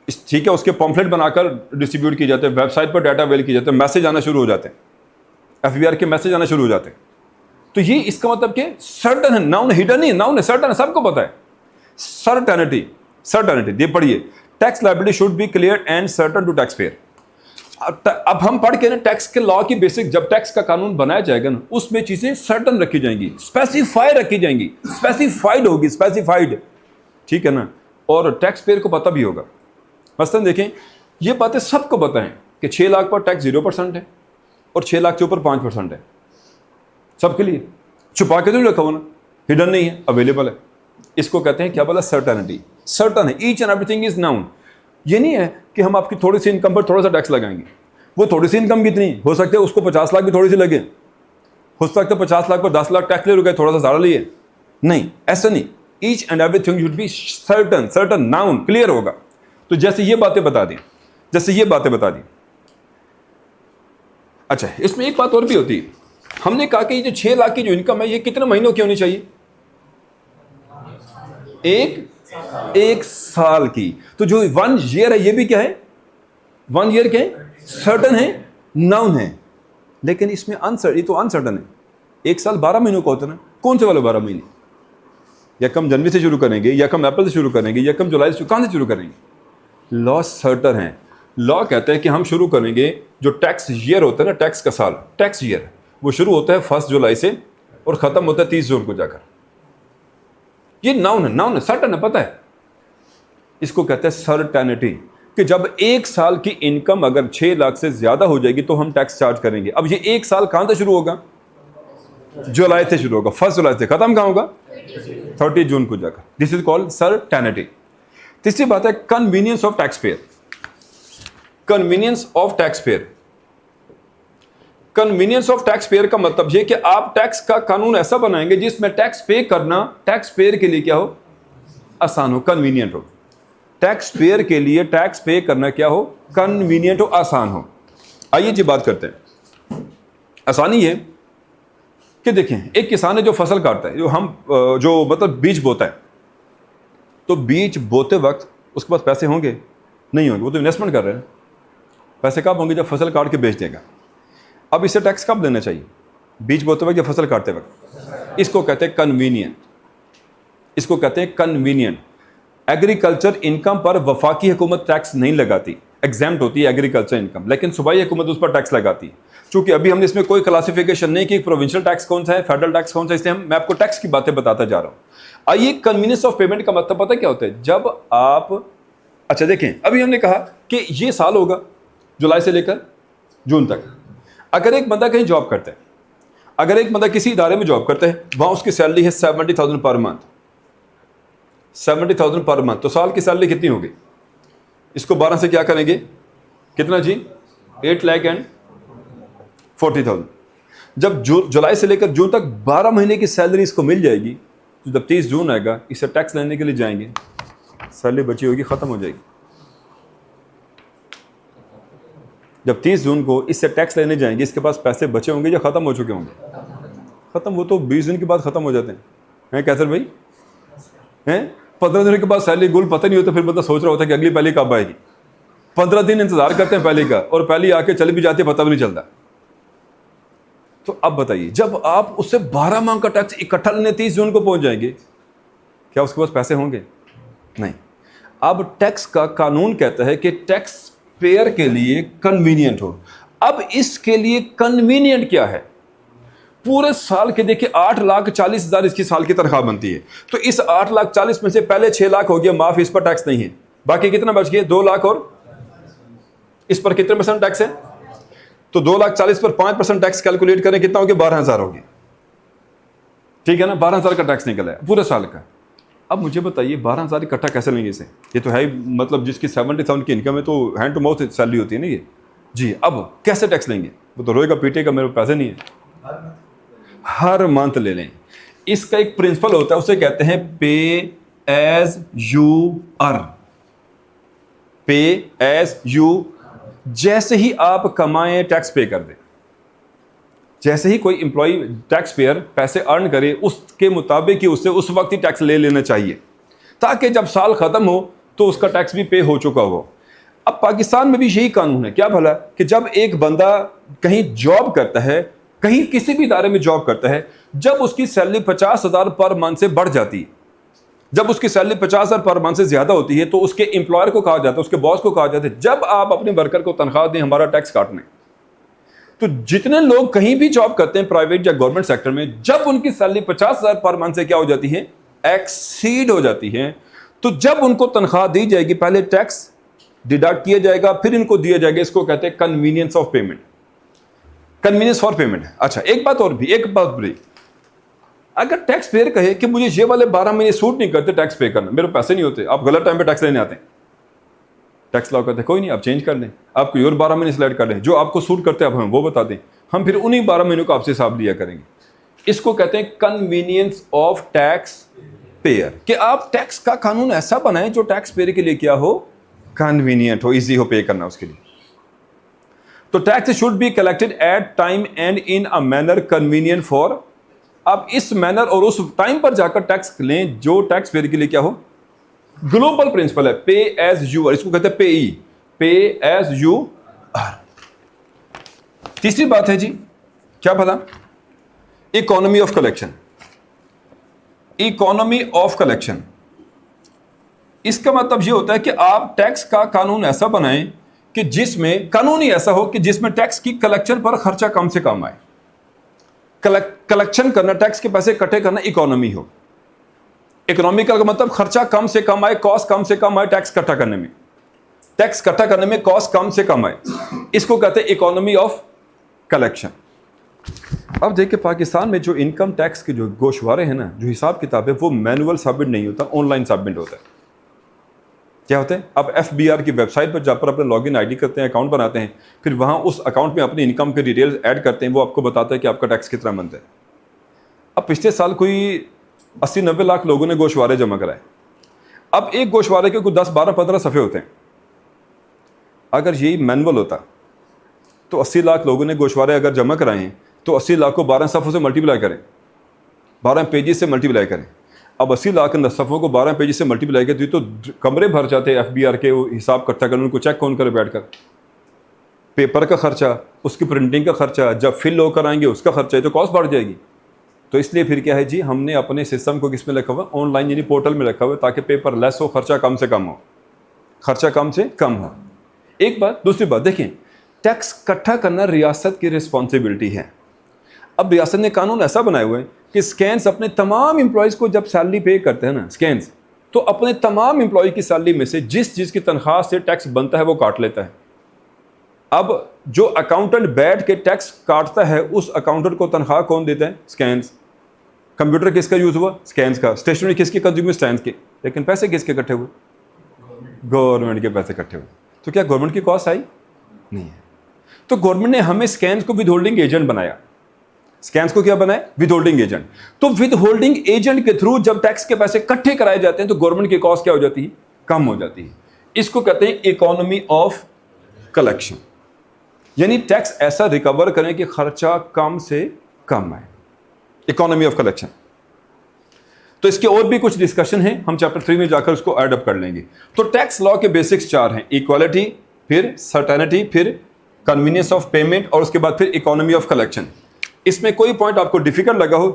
ठीक है, उसके पॉम्फलेट बनाकर डिस्ट्रीब्यूट किए जाते हैं, वेबसाइट पर डाटा अवेल किए जाते हैं, मैसेज आना शुरू हो जाते हैं, FBR के मैसेज आना शुरू हो जाते हैं। तो ये इसका मतलब क्या? सर्टन है, नाउन हिडन नहीं, नाउन है, सर्टन है, सबको पता है। सर्टेनिटी ये पढ़िए, tax liability should be clear and certain to tax payer. अब हम पढ़ के ना टैक्स के लॉ की बेसिक, जब टैक्स का कानून बनाया जाएगा ना, उसमें चीजें सर्टन रखी जाएंगी, स्पेसिफाइड होगी, ठीक है ना। और टैक्स पेयर को पता भी होगा। मसलन देखें, ये बातें सबको बताएं कि 6 लाख पर टैक्स 0% है और 6 लाख के ऊपर 5% है, सबके लिए। छुपा के तो नहीं रखा हुआ ना, हिडन नहीं है, अवेलेबल है। इसको कहते हैं क्या बोला? सर्टेनिटी। सर्टन है, each and everything is noun. ये नहीं है कि हम आपकी थोड़ी सी इनकम पर थोड़ा सा टैक्स लगाएंगे। वो थोड़ी सी इनकम कितनी हो सकती है, उसको 50 लाख भी थोड़ी सी लगे, हो सकता है 50 लाख पर 10 लाख टैक्स ले रुके, थोड़ा सा ज़्यादा लिए, नहीं, ऐसा नहीं। Each and everything should be certain noun, clear होगा। तो जैसे ये बातें बता दी, अच्छा इसमें एक बात और भी होती है, हमने कहा कि ये जो 6 लाख की जो इनकम है ये कितने महीनों की होनी चाहिए? एक साल की। तो जो 1 ईयर है ये भी क्या है? 1 ईयर क्या है? सर्टन है, नाउन है। लेकिन इसमें अनसर्टन, ये तो अनसर्टन है। 1 साल 12 महीनों का होता है ना, कौन से वाले 12 महीने? या कम जनवरी से शुरू करेंगे, या कम अप्रैल से शुरू करेंगे, या कम जुलाई से, कहां से शुरू करेंगे? लॉ सर्टन है। लॉ कहते हैं कि हम शुरू करेंगे, जो टैक्स ईयर होता है ना, टैक्स का साल, टैक्स ईयर, वो शुरू होता है 1 जुलाई से और खत्म होता है 30 जून को जाकर। ये नाउन है, सर्टन है, पता है। इसको कहते हैं सर्टेनिटी, कि जब 1 साल की इनकम अगर 6 लाख से ज्यादा हो जाएगी तो हम टैक्स चार्ज करेंगे। अब ये 1 साल कहां से शुरू होगा? जुलाई से शुरू होगा, 1 जुलाई से, खत्म कहां होगा? 30 जून को जाकर। This is called certainty. तीसरी बात है convenience of tax payer. Convenience of tax payer, convenience of tax payer का मतलब ये कि आप टैक्स का कानून ऐसा बनाएंगे जिसमें टैक्स पे करना टैक्स पेयर के लिए क्या हो? आसान हो, कन्वीनियंट हो। टैक्स पेयर के लिए टैक्स पे करना क्या हो? कन्वीनियंट हो, आसान हो। आइए जी बात करते हैं। आसानी है कि देखें, एक किसान है जो फसल काटता है, जो मतलब बीज बोता है, तो बीज बोते वक्त उसके पास पैसे होंगे? नहीं होंगे, वो तो इन्वेस्टमेंट कर रहे हैं। पैसे कब होंगे? जब फसल काट के बेच देगा। अब इसे टैक्स कब देना चाहिए? बीज बोते वक्त या फसल काटते वक्त? इसको कहते हैं कन्वीनियंट। इसको कहते हैं कन्वीनियंट। एग्रीकल्चर इनकम पर वफाकी हुकूमत टैक्स नहीं लगाती, एग्जाम्प्ट होती है एग्रीकल्चर इनकम, लेकिन सूबाई हुकूमत उस पर टैक्स लगाती है। चूंकि अभी हमने इसमें कोई क्लासिफिकेशन नहीं की प्रोविंशियल टैक्स कौन सा है, फेडरल टैक्स कौन सा, इसलिए मैं आपको टैक्स की बातें बताता जा रहा हूं। आइए, कन्वीनियंस ऑफ पेमेंट का मतलब पता क्या होता है? जब आप, अच्छा देखें, अभी हमने कहा कि ये साल होगा जुलाई से लेकर जून तक। अगर एक बंदा कहीं जॉब करता है, अगर एक बंदा किसी इदारे में जॉब करता है, वहां उसकी सैलरी है 70,000 पर मंथ, 70,000 पर मंथ, तो साल की सैलरी कितनी होगी? इसको 12 से क्या करेंगे? कितना जी? 8,40,000। जब जुलाई से लेकर जून तक 12 महीने की सैलरी इसको मिल जाएगी, तो जब 30 जून आएगा इसे टैक्स लेने के लिए जाएंगे, सैलरी बची होगी, खत्म हो जाएगी। जब 30 जून को इससे टैक्स लेने जाएंगे, इसके पास पैसे बचे होंगे या खत्म हो चुके होंगे? खत्म। वो तो 20 दिन के बाद खत्म हो जाते हैं कैसर भाई? हैं 15 दिन के बाद सैलरी गुल पता नहीं होता, फिर बंदा सोच रहा होता है कि अगली पहली कब आएगी। 15 दिन इंतजार करते हैं पहली का, और पहली आके चली भी जाती है, पता भी नहीं चलता। तो अब बताइए, जब आप उससे 12 माह का टैक्स इकट्ठा लेने 30 जून को पहुंच जाएंगे, क्या उसके पास पैसे होंगे? नहीं। अब टैक्स का कानून कहता है कि टैक्स पेयर के लिए कन्वीनियंट हो। अब इसके लिए कन्वीनियंट क्या है? पूरे साल के देखिए 8,40,000 इसकी साल की तनख्वाह बनती है, तो इस 8,40,000 में से पहले 6 लाख हो गया माफ, इस पर टैक्स नहीं है। बाकी कितना बच गया? 2 लाख, और इस पर कितने % टैक्स है? तो 2,40,000 पर 5% टैक्स कैलकुलेट करें, कितना हो गया? 12,000 हो गया। ठीक है ना, 12,000 का टैक्स निकला है पूरे साल का। अब मुझे बताइए 12,000 इकट्ठा कैसे लेंगे इसे? ये तो है, मतलब जिसकी 70,000 की इनकम है तो हैंड टू माउथ सैलरी होती है ना ये जी। अब कैसे टैक्स लेंगे? वो तो रोएगा पीटेगा, मेरे पैसे नहीं है। हर मंथ ले लें। इसका एक प्रिंसिपल होता है, उसे कहते हैं पे एज यू अर्न। पे एज यू, जैसे ही आप कमाएं टैक्स पे कर दें। जैसे ही कोई इंप्लॉय टैक्स पेयर पैसे अर्न करे, उसके मुताबिक ही उससे उस वक्त ही टैक्स ले लेना चाहिए, ताकि जब साल खत्म हो तो उसका टैक्स भी पे हो चुका हो। अब पाकिस्तान में भी यही कानून है क्या भला, कि जब एक बंदा कहीं जॉब करता है, कहीं किसी भी इदारे में जॉब करता है, जब उसकी सैलरी 50,000 पर मंथ से बढ़ जाती है, जब उसकी सैलरी 50,000 पर मंथ से ज्यादा होती है, तो उसके एम्प्लॉयर को कहा जाता है, उसके बॉस को कहा जाता है, जब आप अपने वर्कर को तनख्वाह दें हमारा टैक्स काटने। तो जितने लोग कहीं भी जॉब करते हैं प्राइवेट या गवर्नमेंट सेक्टर में, जब उनकी सैलरी 50,000 पर मंथ से क्या हो जाती है? एक्सीड हो जाती है, तो जब उनको तनख्वाह दी जाएगी, पहले टैक्स डिडक्ट किया जाएगा, फिर इनको दिया जाएगा। इसको कहते हैं convenience of payment, convenience for payment. अच्छा, एक बात और भी, एक बात बुरी, अगर टैक्स पेयर कहे कि मुझे ये वाले 12 महीने सूट नहीं करते टैक्स पे करना, मेरे पैसे नहीं होते, आप गलत टाइम पे टैक्स लेने आते हैं, टैक्स लॉ कहते हैं कोई नहीं, आप चेंज कर लें, आप कोई और 12 महीने सिलेक्ट कर लें, जो आपको सूट करते हैं आप हमें वो बता दें, हम फिर उन्हीं 12 महीनों को आपसे हिसाब लिया करेंगे। इसको कहते हैं कन्वीनियंस ऑफ टैक्स पेयर, कि आप टैक्स का कानून ऐसा बनाएं जो टैक्स पेयर के लिए क्या हो, कन्वीनियंट हो, इजी हो पे करना उसके लिए। तो tax should be collected at time and in a manner convenient for, आप इस मैनर और उस टाइम पर जाकर टैक्स लें जो टैक्स पेयर के लिए क्या हो। ग्लोबल प्रिंसिपल है पे एज यू आर, इसको कहते हैं पेई, पे एज यू आर। तीसरी बात है जी, क्या पता, economy of collection. Economy of collection, इसका मतलब यह होता है कि आप टैक्स का कानून ऐसा बनाएं कि जिसमें कानून ही ऐसा हो कि जिसमें टैक्स की कलेक्शन पर खर्चा कम से कम आए। कलेक्शन करना, टैक्स के पैसे इकट्ठे करना इकोनॉमी हो। इकोनॉमिकल का मतलब खर्चा कम से कम आए, कॉस्ट कम से कम आए टैक्स इकट्ठा करने में, टैक्स इकट्ठा करने में कॉस्ट कम से कम आए, इसको कहते हैं इकोनॉमी ऑफ कलेक्शन। अब देखिए पाकिस्तान में जो इनकम टैक्स के जो गोशवारे हैं ना, जो हिसाब किताब है, वो मैनुअल सबमिट नहीं होता, ऑनलाइन सबमिट होता है। क्या होता है, आप FBR की वेबसाइट पर जाकर अपने लॉगिन आईडी करते हैं, अकाउंट बनाते हैं, फिर वहाँ उस अकाउंट में अपनी इनकम के डिटेल्स ऐड करते हैं, वो आपको बताता है कि आपका टैक्स कितना बनता है। अब पिछले साल कोई 80-90 लाख लोगों ने गोशवारे जमा कराए। अब एक गोशवारे के कोई 10, 12, 15 सफ़े होते हैं। अगर यही मैनुअल होता तो 80 लाख लोगों ने गोशवारे अगर जमा कराए हैं तो 80 लाख को 12 सफ़ों से मल्टीप्लाई करें, 12 पेजेस से मल्टीप्लाई करें। अब 80 लाख सफ़ों को 12 पेजेस से मल्टीप्लाई करती तो कमरे भर जाते FBR के, वो हिसाब इकट्ठा कर उनको चेक कौन करे बैठकर, पेपर का खर्चा, उसकी प्रिंटिंग का खर्चा, जब फिल होकर आएंगे उसका खर्चा, तो कॉस्ट बढ़ जाएगी। तो इसलिए फिर क्या है जी, हमने अपने सिस्टम को किस में रखा हुआ, ऑनलाइन यानी पोर्टल में रखा हुआ, ताकि पेपर लेस हो, खर्चा कम से कम हो, खर्चा कम से कम हो। एक बात। दूसरी बात देखें, टैक्स इकट्ठा करना रियासत की रिस्पॉन्सिबिलिटी है। अब रियासत ने कानून ऐसा बनाए हुए हैं कि स्कैन्स अपने तमाम एम्प्लॉयज़ को जब सैलरी पे करते हैं ना, स्कैन्स, तो अपने तमाम एम्प्लॉय की सैलरी में से जिस चीज़ की तनख्वाह से टैक्स बनता है वो काट लेता है। अब जो अकाउंटेंट बैठ के टैक्स काटता है, उस अकाउंटेंट को तनख्वाह कौन देता है, स्कैन्स। कंप्यूटर किसका यूज़ हुआ, स्कैन्स का। स्टेशनरी किसके कंज्यूमर, स्कैन्स के। लेकिन पैसे किसके इकट्ठे हुए, गवर्नमेंट के पैसे इकट्ठे हुए। तो क्या गवर्नमेंट की कॉस्ट आई, नहीं है। तो गवर्नमेंट ने हमें स्कैन्स को विद होल्डिंग एजेंट बनाया। स्कैन्स को क्या बनाए, विद होल्डिंग एजेंट। तो विद होल्डिंग एजेंट के थ्रू जब टैक्स के पैसे इकट्ठे कराए जाते हैं तो गवर्नमेंट की कॉस्ट क्या हो जाती है, कम हो जाती है। इसको कहते हैं इकोनॉमी ऑफ कलेक्शन, यानी टैक्स ऐसा रिकवर करें कि खर्चा कम से कम आए, इकोनॉमी ऑफ कलेक्शन। तो इसके और भी कुछ डिस्कशन है, हम चैप्टर 3 में जाकर उसको ऐड अप कर लेंगे। तो टैक्स लॉ के बेसिक्स 4 हैं, इक्वालिटी, फिर सर्टेनिटी, फिर कन्वीनियंस ऑफ पेमेंट, और उसके बाद फिर इकोनॉमी ऑफ कलेक्शन। इसमें कोई पॉइंट आपको डिफिकल्ट लगा हो,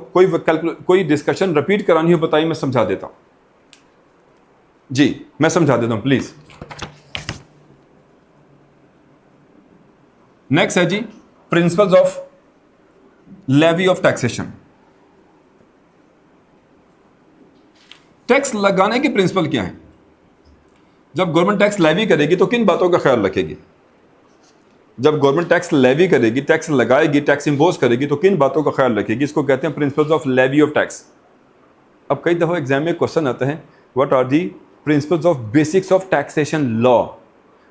कोई डिस्कशन रिपीट करानी हो, बताइए, मैं समझा देता हूं। जी मैं समझा देता हूं प्लीज। नेक्स्ट है जी principles of levy of taxation. Tax लगाने के प्रिंसिपल क्या है। जब गवर्नमेंट टैक्स लेवी करेगी तो किन बातों का ख्याल रखेगी। जब गवर्नमेंट टैक्स लेवी करेगी, टैक्स लगाएगी, टैक्स इंपोज करेगी, तो किन बातों का ख्याल रखेगी। इसको कहते हैं principles of levy of tax. अब कई दफ़ा एग्जाम में क्वेश्चन आता है, what are the principles of basics of taxation law.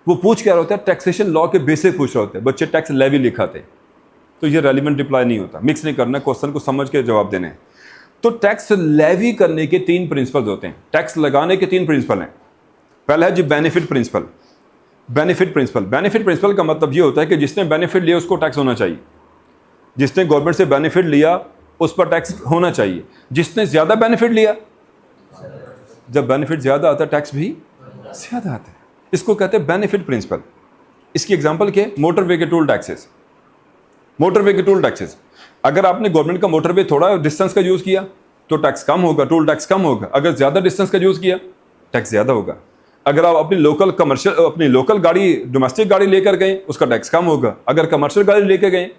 वो पूछ क्या होता है, टैक्सेशन लॉ के बेसिक पूछ रहे होते हैं, बच्चे टैक्स लेवी लिखाते, तो ये रेलिवेंट रिप्लाई नहीं होता। मिक्स नहीं करना, क्वेश्चन को समझ के जवाब देने हैं। तो टैक्स लेवी करने के 3 प्रिंसिपल्स होते हैं, टैक्स लगाने के 3 प्रिंसिपल हैं। पहला है जी बेनिफिट प्रिंसिपल। बेनिफिट प्रिंसिपल का मतलब ये होता है कि जिसने बेनिफिट लिया उसको टैक्स होना चाहिए। जिसने गवर्नमेंट से बेनिफिट लिया उस पर टैक्स होना चाहिए। जिसने ज़्यादा बेनिफिट लिया, जब बेनिफिट ज़्यादा आता है टैक्स भी ज़्यादा आता है। इसको कहते हैं बेनिफिट प्रिंसिपल। इसकी एग्जांपल क्या है, मोटरवे के टोल टैक्सेस। मोटरवे के टोल टैक्सेस, अगर आपने गवर्नमेंट का मोटरवे थोड़ा डिस्टेंस का यूज़ किया तो टैक्स कम होगा, टोल टैक्स कम होगा। अगर ज़्यादा डिस्टेंस का यूज़ किया टैक्स ज़्यादा होगा। अगर आप अपनी लोकल कमर्शियल, अपनी लोकल गाड़ी, डोमेस्टिक गाड़ी लेकर गए, उसका टैक्स कम होगा। अगर कमर्शियल गाड़ी लेकर गए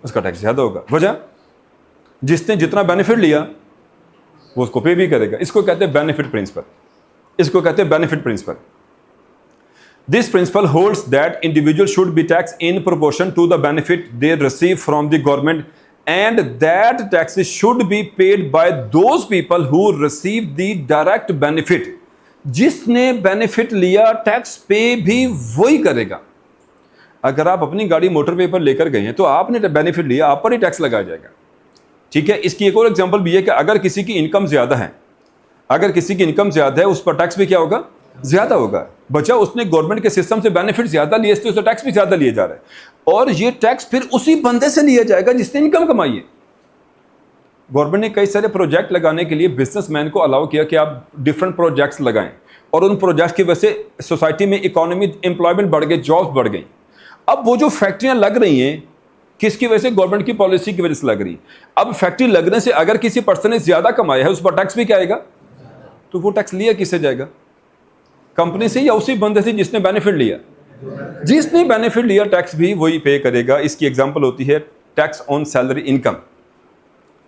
उसका टैक्स ज़्यादा होगा। वजह, जिसने जितना बेनिफिट लिया वो उसको पे भी करेगा। इसको कहते हैं बेनिफिट प्रिंसिपल। इसको कहते हैं benefit principle. This principle holds that individual should be tax in proportion to the benefit they receive from the government and that taxes should be paid by those people who receive the direct benefit. जिसने benefit लिया tax pay भी वही करेगा। अगर आप अपनी गाड़ी motorway पर लेकर गए हैं तो आपने बेनिफिट लिया, आप पर ही टैक्स लगाया जाएगा। ठीक है। इसकी एक और एग्जांपल भी है कि अगर किसी की इनकम ज्यादा है, अगर किसी की इनकम ज्यादा है, उस पर टैक्स भी क्या होगा, ज्यादा होगा। बचा उसने गवर्नमेंट के सिस्टम से बेनिफिट ज्यादा लिए, इसलिए उसे टैक्स भी ज्यादा लिए जा रहा है, और ये टैक्स फिर उसी बंदे से लिया जाएगा जिसने इनकम कमाई है। गवर्नमेंट ने कई सारे प्रोजेक्ट लगाने के लिए बिजनेसमैन को अलाउ किया कि आप डिफरेंट प्रोजेक्ट्स लगाएं, और उन प्रोजेक्ट्स की वजह से सोसाइटी में इकोनॉमी, एम्प्लॉयमेंट बढ़ गई, जॉब्स बढ़ गई। अब वो जो फैक्ट्रियां लग रही हैं, किसकी वजह से, गवर्नमेंट की पॉलिसी की वजह से लग रही। अब फैक्ट्री लगने से अगर किसी पर्सन ने ज्यादा कमाया है, उस पर टैक्स भी क्या आएगा, तो वो टैक्स लिया किससे जाएगा, कंपनी से या उसी बंदे से जिसने बेनिफिट लिया। जिसने बेनिफिट लिया टैक्स भी वही पे करेगा। इसकी एग्जांपल होती है tax on salary income.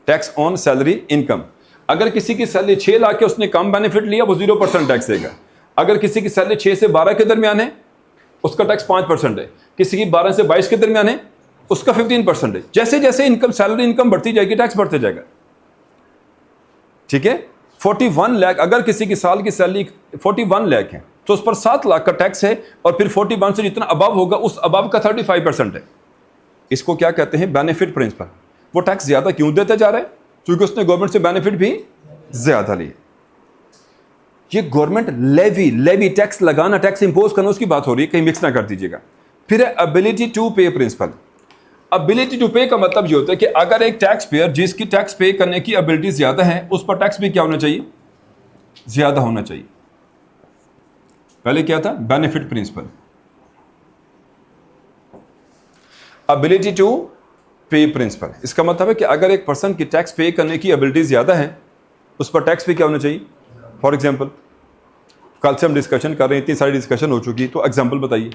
Tax on salary income, अगर किसी की सैलरी 6 लाख है, उसने कम बेनिफिट लिया, वो 0% टैक्स देगा। अगर किसी की सैलरी 6 से 12 के दरमियान है, उसका टैक्स 5% है। किसी की 12 से 22 के दरमियान है, उसका 15% है। जैसे जैसे इनकम, सैलरी इनकम बढ़ती जाएगी, टैक्स बढ़ते जाएगा। ठीक है। 41 लाख, अगर किसी की साल की सैलरी 41 लाख है, तो उस पर 7 लाख का टैक्स है, और फिर 41 से जितना अबव होगा, उस अबव का 35% है। इसको क्या कहते हैं, बेनिफिट प्रिंसिपल। वो टैक्स ज्यादा क्यों देते जा रहे हैं, क्योंकि उसने गवर्नमेंट से बेनिफिट भी ज्यादा लिए। ये गवर्नमेंट लेवी टैक्स लगाना, टैक्स इंपोज करना, उसकी बात हो रही है, कहीं मिक्स ना कर दीजिएगा। फिर है ability to pay principal. Ability to पे का मतलब ये होता है कि अगर एक टैक्स पेयर जिसकी टैक्स पे करने की एबिलिटी ज्यादा है, उस पर टैक्स भी क्या होना चाहिए, ज्यादा होना चाहिए। पहले क्या था, benefit principle. Ability to pay principal, इसका मतलब है कि अगर एक पर्सन की टैक्स पे करने की एबिलिटी ज्यादा है, उस पर टैक्स भी क्या होना चाहिए। फॉर एग्जाम्पल, कल से हम डिस्कशन कर रहे हैं, इतनी सारी डिस्कशन हो चुकी, तो एग्जाम्पल बताइए।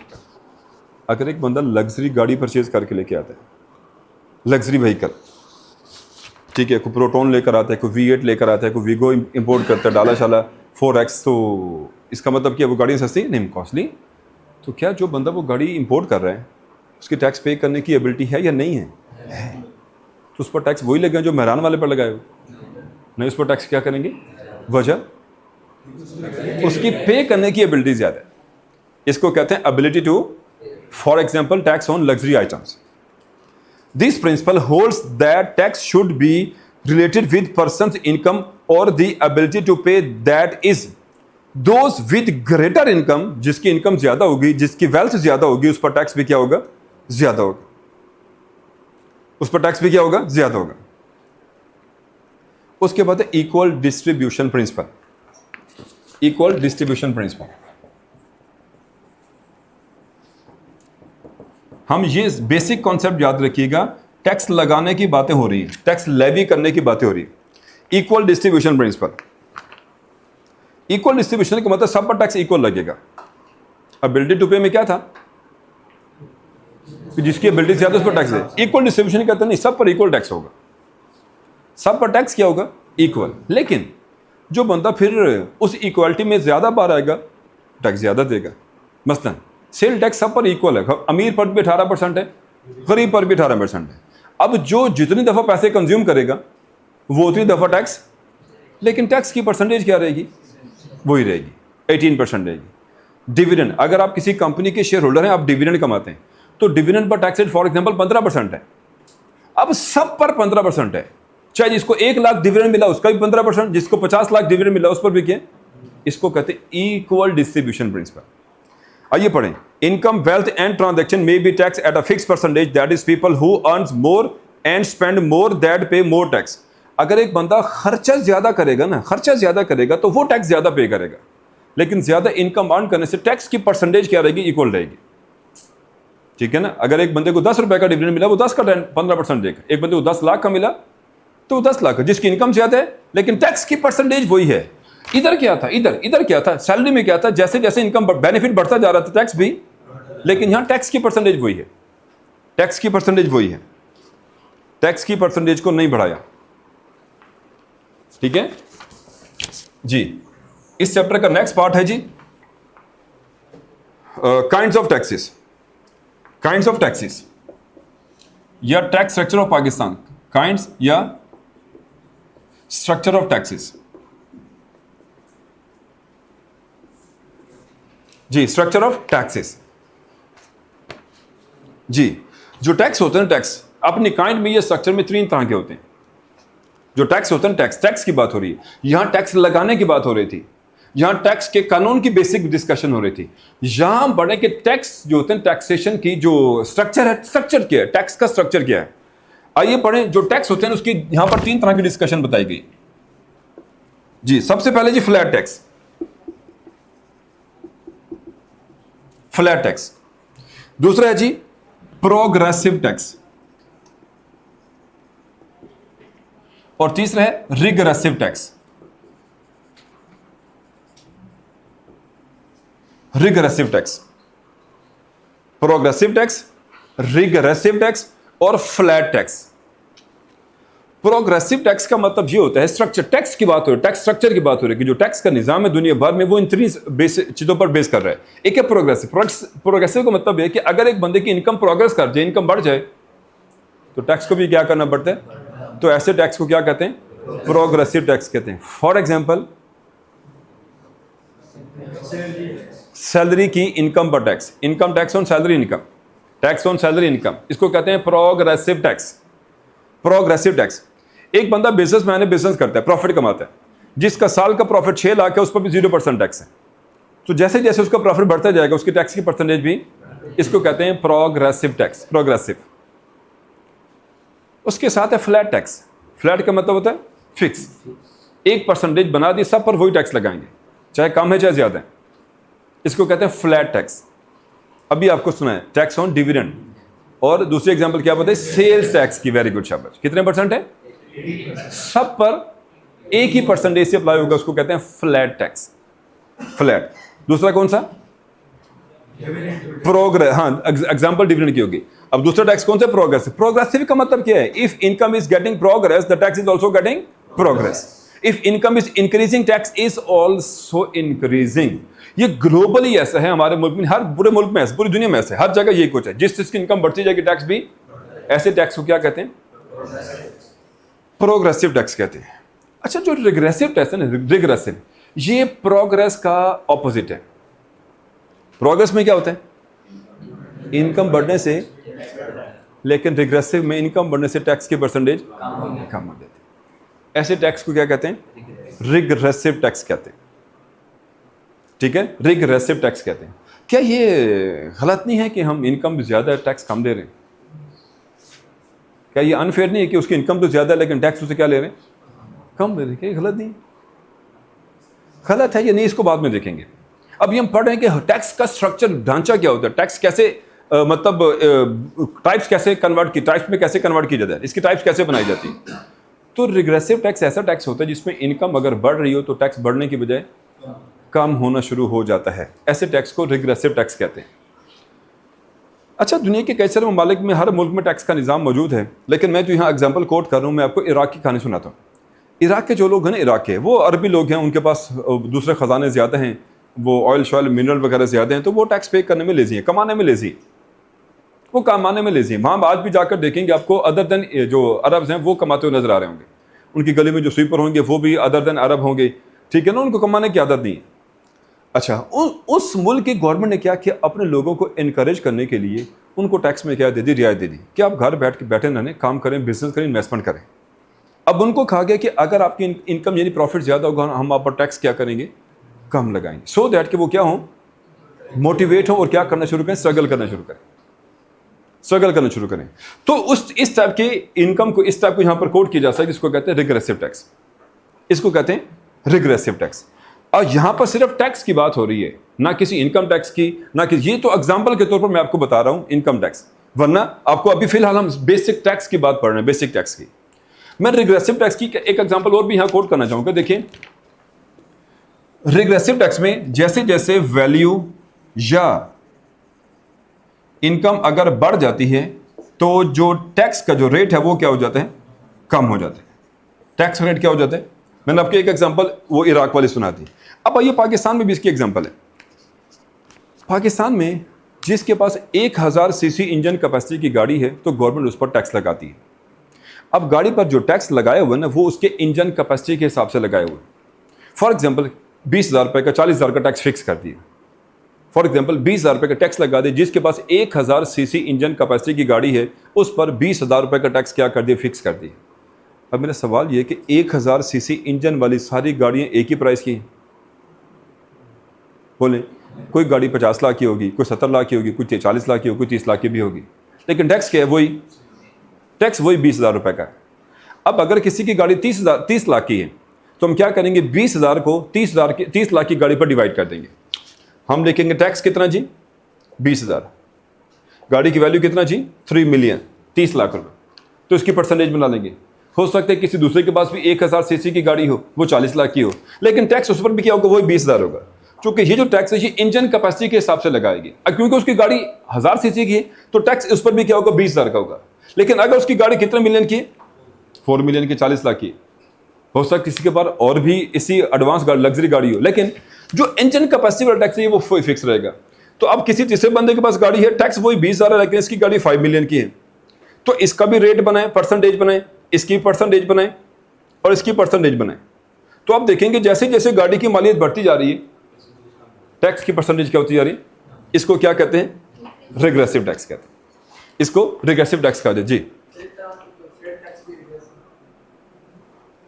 अगर एक बंदा लग्जरी गाड़ी परचेज करके लेके आता है, लग्जरी व्हीकल, ठीक है, कोई प्रोटोन लेकर आता है, कोई V8 लेकर आता है, कोई वीगो इंपोर्ट करता है, डाला शाला 4X, तो इसका मतलब क्या वो गाड़ी सस्ती नहीं, कॉस्टली। तो क्या जो बंदा वो गाड़ी इंपोर्ट कर रहा है, उसकी टैक्स पे करने की एबिलिटी है या नहीं है? तो उस पर टैक्स वही लगेगा जो मेहरान वाले पर लगाए हो? नहीं, उस पर टैक्स क्या करेंगे, वजह उसकी पे करने की एबिलिटी ज्यादा है। इसको कहते हैं ability to, for example tax on luxury items. This principle holds that tax should be related with persons income और the ability to pay, that is those with greater income, जिसकी इनकम ज्यादा होगी, जिसकी वेल्थ ज्यादा होगी, उस पर tax भी क्या होगा, ज्यादा होगा। उस पर टैक्स भी क्या होगा, ज्यादा होगा। उसके बाद है equal distribution principle. Equal distribution principle, हम ये बेसिक कॉन्सेप्ट याद रखिएगा। टैक्स लगाने की बातें हो रही है, टैक्स लेवी करने की बातें हो रही है। Equal distribution principle, equal distribution का मतलब सब पर टैक्स इक्वल लगेगा। एबिलिटी टू पे में क्या था कि जिसकी एबिलिटी ज्यादा उस पर टैक्स है। इक्वल डिस्ट्रीब्यूशन कहते नहीं, सब पर इक्वल टैक्स होगा, सब पर टैक्स क्या होगा, इक्वल। लेकिन जो बंदा फिर उस इक्वालिटी में ज्यादा बार आएगा, टैक्स ज्यादा देगा। मसलन सेल टैक्स सब पर इक्वल है, अमीर पर भी 18% है, गरीब पर भी 18% है। अब जो जितनी दफा पैसे कंज्यूम करेगा वो उतनी दफा टैक्स, लेकिन टैक्स की परसेंटेज क्या रहेगी, वही रहेगी, 18% रहेगी। डिविडेंड, अगर आप किसी कंपनी के शेयर होल्डर हैं, आप डिविडेंड कमाते हैं, तो dividend per tax rate for example 15% है। अब सब पर 15% है, चाहे जिसको 1 लाख डिविडेंड मिला उसका भी 15%, जिसको 50 लाख डिविडेंड मिला उस पर भी क्या। इसको कहते हैं इक्वल डिस्ट्रीब्यूशन प्रिंसिपल। आइए पढ़ें। Income, wealth and transaction may be tax at a fix percentage, that is people who earns more and spend more that pay more tax. अगर एक बंदा खर्चा ज्यादा करेगा ना, खर्चा ज्यादा करेगा तो वो टैक्स ज्यादा पे करेगा, लेकिन ज्यादा इनकम अर्न करने से टैक्स की परसेंटेज क्या रहेगी, इक्वल रहेगी। ठीक है ना। अगर एक बंदे को 10 रुपए का डिविडेंड मिला, वो 10 का 15% देगा। एक बंदे को 10 लाख का मिला तो 10 लाख, जिसकी इनकम ज्यादा है लेकिन टैक्स की परसेंटेज वही है। इधर क्या था, इधर क्या था, सैलरी में क्या था, जैसे जैसे इनकम बेनिफिट बढ़ता जा रहा था टैक्स भी, लेकिन यहां टैक्स की परसेंटेज वही है, टैक्स की परसेंटेज वही है, टैक्स की परसेंटेज को नहीं बढ़ाया। ठीक है जी। इस चैप्टर का नेक्स्ट पार्ट है जी kinds of taxes. Kinds of taxes या tax structure of Pakistan, kinds या स्ट्रक्चर ऑफ टैक्सेस। जी, स्ट्रक्चर ऑफ टैक्सेस जी। जो टैक्स होते हैं, टैक्स अपनी काइंड में, ये स्ट्रक्चर में 3 तरह के होते हैं। जो टैक्स होता है टैक्स की बात हो रही है, यहां टैक्स लगाने की बात हो रही थी, यहां टैक्स के कानून की बेसिक डिस्कशन हो रही थी। यहां हम पढ़े कि टैक्स जो होते हैं, टैक्सेशन की जो स्ट्रक्चर है, स्ट्रक्चर क्या है, टैक्स का स्ट्रक्चर क्या है। आइए पढ़ें, जो टैक्स होते हैं उसकी यहां पर 3 तरह की डिस्कशन बताई गई जी। सबसे पहले जी फ्लैट टैक्स, फ्लैट टैक्स। दूसरा है जी प्रोग्रेसिव टैक्स, और तीसरा है regressive tax. Regressive tax, progressive tax, regressive tax और फ्लैट टैक्स। प्रोग्रेसिव टैक्स का मतलब ये होता है, स्ट्रक्चर टैक्स की बात हो रही है, टैक्स स्ट्रक्चर की बात हो रही है कि जो टैक्स का निजाम है दुनिया भर में वो इन 3 चीजों पर बेस कर रहा है। एक है प्रोग्रेसिव। प्रोग्रेसिव का मतलब है कि अगर एक बंदे की इनकम प्रोग्रेस कर जाए, इनकम बढ़ जाए, तो टैक्स को भी क्या करना पड़ता है। तो ऐसे टैक्स को क्या कहते हैं, प्रोग्रेसिव टैक्स कहते हैं। फॉर एग्जाम्पल सैलरी की इनकम पर tax, income tax on salary income, tax on salary income, इसको कहते हैं प्रोग्रेसिव टैक्स। प्रोग्रेसिव टैक्स, एक बंदा बिजनेसमैन है, बिजनेस करता है, प्रॉफिट कमाता है, जिसका साल का प्रॉफिट 6 लाख है, उस पर भी 0% टैक्स है। तो जैसे जैसे उसका प्रॉफिट बढ़ता जाएगा उसकी टैक्स की परसेंटेज भी, इसको कहते हैं प्रोग्रेसिव टैक्स, प्रोग्रेसिव। उसके साथ है फ्लैट टैक्स। फ्लैट का मतलब होता है फिक्स, 1% बना दी, सब पर वही टैक्स लगाएंगे, चाहे कम है चाहे ज्यादा है, इसको कहते हैं फ्लैट टैक्स। अभी आपको सुना है टैक्स ऑन डिविडेंड, और दूसरी एग्जांपल क्या बताए, सेल्स टैक्स की। वेरी गुड, शाबाश। कितने परसेंट है, सब पर एक ही परसेंटेज से अप्लाई होगा, उसको कहते हैं फ्लैट टैक्स, फ्लैट। दूसरा कौन सा, प्रोग्रेस, हाँ एग्जांपल डिविडेंड की होगी। अब दूसरा टैक्स कौन सा, प्रोग्रेसिव। प्रोग्रेसिव का मतलब क्या है, if income is getting progress the tax is also getting progress, if income is increasing tax is also increasing. ये ग्लोबली ऐसा है, हमारे मुल्क में, हर पूरे मुल्क में ऐसा, पूरी दुनिया में ऐसा है, हर जगह यही कुछ है। जिस चीज की इनकम बढ़ती जाएगी टैक्स भी, ऐसे टैक्स को क्या कहते हैं, प्रोग्रेसिव टैक्स कहते हैं। अच्छा, जो रिग्रेसिव टैक्स है ना, रिग्रेसिव, ये प्रोग्रेस का ऑपोजिट है। प्रोग्रेस में क्या होता है, इनकम बढ़ने से, लेकिन रिग्रेसिव में इनकम बढ़ने से टैक्स की परसेंटेज कम हो जाती है। ऐसे टैक्स को क्या कहते हैं, रिग्रेसिव टैक्स कहते हैं। ठीक है, रिग्रेसिव टैक्स कहते हैं। क्या ये गलत नहीं है कि हम इनकम ज्यादा टैक्स कम दे रहे हैं? क्या ये अनफेयर नहीं है कि उसकी इनकम तो ज्यादा है लेकिन टैक्स उसे क्या ले रहे हैं, कम ले रहे हैं? क्या ये गलत नहीं, गलत है या नहीं, इसको बाद में देखेंगे। अभी हम पढ़ रहे हैं कि टैक्स का स्ट्रक्चर, ढांचा क्या होता है, टैक्स कैसे मतलब टाइप्स कैसे कन्वर्ट की, टाइप्स में कैसे कन्वर्ट की जाता है, इसकी टाइप्स कैसे बनाई जाती है। तो रिग्रेसिव टैक्स ऐसा टैक्स होता है जिसमें इनकम अगर बढ़ रही हो तो टैक्स बढ़ने की बजाय कम होना शुरू हो जाता है। ऐसे टैक्स को रिग्रेसिव टैक्स कहते हैं। अच्छा, दुनिया के कई सारे ममालिक में, हर मुल्क में टैक्स का निज़ाम मौजूद है, लेकिन मैं जो यहाँ एग्जाम्पल कोट कर रहा हूँ, मैं आपको इराक की कहानी सुनाता हूँ। इराक के जो लोग हैं ना, इराक के वो अरबी लोग हैं, उनके पास दूसरे ख़जाने ज़्यादा हैं, वो ऑयल शॉयल मिनरल वगैरह ज़्यादा हैं, तो वो टैक्स पे करने में लेजी हैं, कमाने में लेजी, वो कमाने में लेजी हैं। वहाँ आज भी जाकर देखेंगे आपको अदर देन जो अरब्स हैं वो कमाते हुए नजर आ रहे होंगे। उनकी गली में जो स्वीपर होंगे वो भी अदर देन अरब होंगे, ठीक है ना, उनको कमाने की आदत नहीं है। अच्छा, उस मुल्क की गवर्नमेंट ने क्या किया, अपने लोगों को इनकरेज करने के लिए उनको टैक्स में क्या दे दी, रियायत दे दी कि आप घर बैठे ना काम करें, बिजनेस करें, इन्वेस्टमेंट करें। अब उनको कहा गया कि अगर आपकी इनकम यानी प्रॉफिट ज़्यादा होगा, हम आप पर टैक्स क्या करेंगे, कम लगाएंगे, सो दैट कि वो क्या हो, मोटिवेट हो और क्या करना शुरू करें, स्ट्रगल करना शुरू करें, स्ट्रगल करना शुरू करें। तो इस टाइप के इनकम को, इस टाइप को यहाँ पर कोड किया जा सकता है, जिसको कहते हैं रिग्रेसिव टैक्स, इसको कहते हैं रिग्रेसिव टैक्स। और यहां पर सिर्फ टैक्स की बात हो रही है, ना किसी इनकम टैक्स की, ना कि ये तो एग्जांपल के तौर पर मैं आपको बता रहा हूं इनकम टैक्स, वरना आपको अभी फिलहाल हम बेसिक टैक्स की बात पढ़ रहे हैं, बेसिक टैक्स की। मैं रिग्रेसिव टैक्स की एक एग्जांपल और भी यहां कोट करना चाहूंगा। देखिए, रिग्रेसिव टैक्स में जैसे जैसे वैल्यू या इनकम अगर बढ़ जाती है तो जो टैक्स का जो रेट है वो क्या हो जाता है, कम हो जाता है। टैक्स रेट क्या हो जाता है, मैंने आपको एक एग्जांपल वो इराक वाली सुना दी। अब आइए पाकिस्तान में भी इसकी एग्जांपल है। पाकिस्तान में जिसके पास 1000 सीसी इंजन कैपेसिटी की गाड़ी है तो गवर्नमेंट उस पर टैक्स लगाती है। अब गाड़ी पर जो टैक्स लगाया हुआ है ना, वो उसके इंजन कैपेसिटी के हिसाब से लगाए हुए। फॉर एग्जाम्पल 20,000 रुपये का 40,000 का टैक्स फिक्स कर दिया। फॉर एग्जाम्पल 20,000 रुपये का टैक्स लगा दे, जिसके पास 1000 सीसी इंजन कैपेसिटी की गाड़ी है उस पर 20,000 रुपये का टैक्स क्या कर दिया, फिक्स कर दिया। अब मेरा सवाल ये कि 1000 सीसी इंजन वाली सारी गाड़ियाँ एक ही प्राइस की हैं? बोले कोई गाड़ी 50 लाख की होगी, कोई 70 लाख की होगी, कोई 40 लाख की होगी, कोई 30 लाख की भी होगी, लेकिन टैक्स क्या है? वही टैक्स वही 20,000 रुपये का है। अब अगर किसी की गाड़ी 30 लाख की है तो हम क्या करेंगे? 20,000 को 30 लाख की गाड़ी पर डिवाइड कर देंगे। हम लिखेंगे टैक्स कितना जी? 20,000। गाड़ी की वैल्यू कितना जी? 3 मिलियन, 30 लाख रुपए। तो इसकी परसेंटेज बना लेंगे। हो सकता है किसी दूसरे के पास भी 1000 सीसी की गाड़ी हो, वो 40 लाख की हो, लेकिन टैक्स उस पर भी क्या होगा? वही 20,000 होगा। क्योंकि ये जो टैक्स है ये इंजन कैपेसिटी के हिसाब से लगाएगी। क्योंकि उसकी गाड़ी 1000 सीसी की है तो टैक्स उस पर भी क्या होगा? 20,000 का होगा। लेकिन अगर उसकी गाड़ी कितने मिलियन की है? 4 मिलियन की, 40 लाख की। हो सकता है किसी के पास और भी इसी एडवांस गाड़ी, लग्जरी गाड़ी हो, लेकिन जो इंजन कैपेसिटी वाला टैक्स है वो फिक्स रहेगा। तो अब किसी तीसरे बंदे के पास गाड़ी है, टैक्स वही 20,000 है, लेकिन इसकी गाड़ी 5 मिलियन की है, तो इसका भी रेट बनाए, परसेंटेज बनाए, इसकी परसेंटेज बनाए और इसकी परसेंटेज बनाए। तो आप देखेंगे जैसे जैसे गाड़ी की मालियत बढ़ती जा रही है, टैक्स की परसेंटेज क्या होती जा रही है? इसको क्या कहते हैं? रिग्रेसिव टैक्स कहते हैं। इसको रिग्रेसिव टैक्स कहते हैं जी।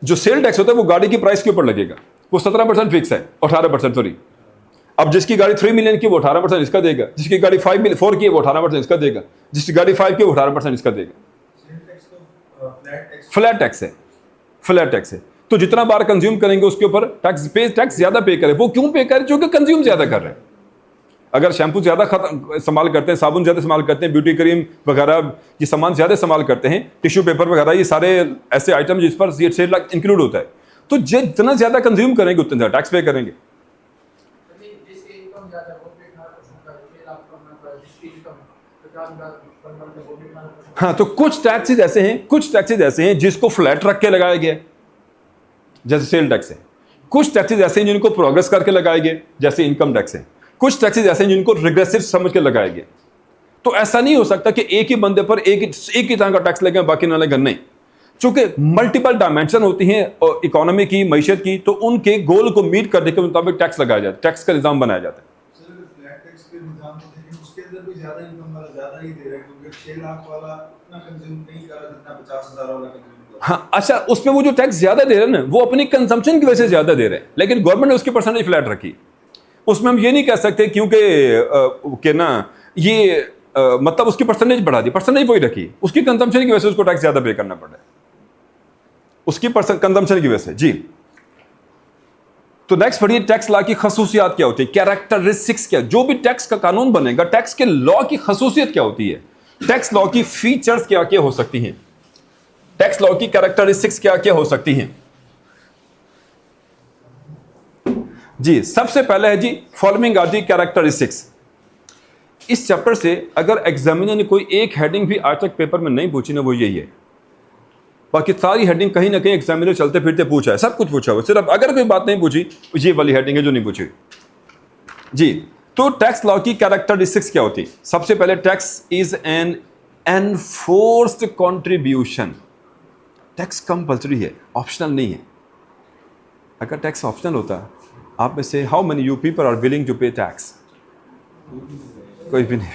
जो सेल टैक्स होता है वो गाड़ी की प्राइस के ऊपर लगेगा, वो 17% फिक्स है, 18% सॉरी। अब जिसकी गाड़ी 3 मिलियन की वो 18% इसका देगा, जिसकी गाड़ी 4 की है वो 18% इसका देगा, जिसकी गाड़ी 5 की वो 18% इसका देगा। फ्लैट टैक्स है, फ्लैट टैक्स है। तो जितना बार कंज्यूम करेंगे उसके ऊपर टैक्स ज्यादा पे करे। वो क्यों पे करे? क्योंकि कंज्यूम ज्यादा कर रहे हैं। अगर शैम्पू ज्यादा इस्तेमाल करते हैं, साबुन ज्यादा इस्तेमाल करते हैं, ब्यूटी क्रीम वगैरह ये सामान ज्यादा इस्तेमाल करते हैं, टिश्यू पेपर वगैरह, ये सारे ऐसे आइटम जिस पर ये 6 लाख इंक्लूड होता है, तो जितना ज्यादा कंज्यूम करेंगे उतना ज्यादा टैक्स पे करेंगे। हाँ, तो कुछ टैक्सेस ऐसे हैं जिसको फ्लैट रख के लगाया गया, जैसे सेल टैक्स है। कुछ टैक्सेस ऐसे हैं जिनको प्रोग्रेस करके लगाए गए, जैसे इनकम टैक्स है। कुछ टैक्सेस ऐसे हैं जिनको रिग्रेसिव समझ के लगाए गए। तो ऐसा नहीं हो सकता कि एक ही बंदे पर एक ही तरह का टैक्स लगे, बाकी ना लगे, नहीं। चूंकि मल्टीपल डायमेंशन होती हैं इकोनॉमी की, मैशत की, तो उनके गोल को मीट करने के मुताबिक टैक्स लगाया जाता है, टैक्स का निजाम बनाया जाता है। हाँ, अच्छा, उसमें वो जो टैक्स ज्यादा दे रहे हैं ना, वो अपनी कंजम्पशन की वजह से ज्यादा दे रहे हैं, लेकिन गवर्नमेंट ने उसकी परसेंटेज फ्लैट रखी। उसमें हम ये नहीं कह सकते क्योंकि ना ये मतलब उसकी परसेंटेज बढ़ा दी, परसेंटेज वही रखी, उसकी कंजम्पशन की वजह से उसको टैक्स ज्यादा पे करना पड़ा, उसकी कंजम्पशन की वजह से जी। तो नेक्स्ट पढ़िए, टैक्स लॉ की खसूसियात क्या होती है, कैरेक्टरिस्टिक्स क्या। जो भी टैक्स का कानून बनेगा, टैक्स के लॉ की खसूसियत क्या होती है, टैक्स लॉ की फीचर्स क्या क्या हो सकती हैं, टैक्स लॉ की कैरेक्टरिस्टिक्स क्या क्या हो सकती हैं जी। सबसे पहले है जी, फॉलोइंग आर दी कैरेक्टरिस्टिक्स। इस चैप्टर से अगर एग्जामिनर ने कोई एक हेडिंग भी आज तक पेपर में नहीं पूछी ना, वो यही है। बाकी सारी हेडिंग कहीं ना कहीं एग्जामिनर चलते फिरते पूछा है, सब कुछ पूछा हुआ, सिर्फ अगर कोई बात नहीं पूछी, ये वाली हेडिंग है जो नहीं पूछी जी। तो टैक्स लॉ की कैरेक्टरिस्टिक्स क्या होती है? सबसे पहले, tax is an enforced contribution. Tax compulsory है, ऑप्शनल नहीं है। अगर टैक्स ऑप्शनल होता, आप में से how many you people are willing to pay tax? कोई भी नहीं।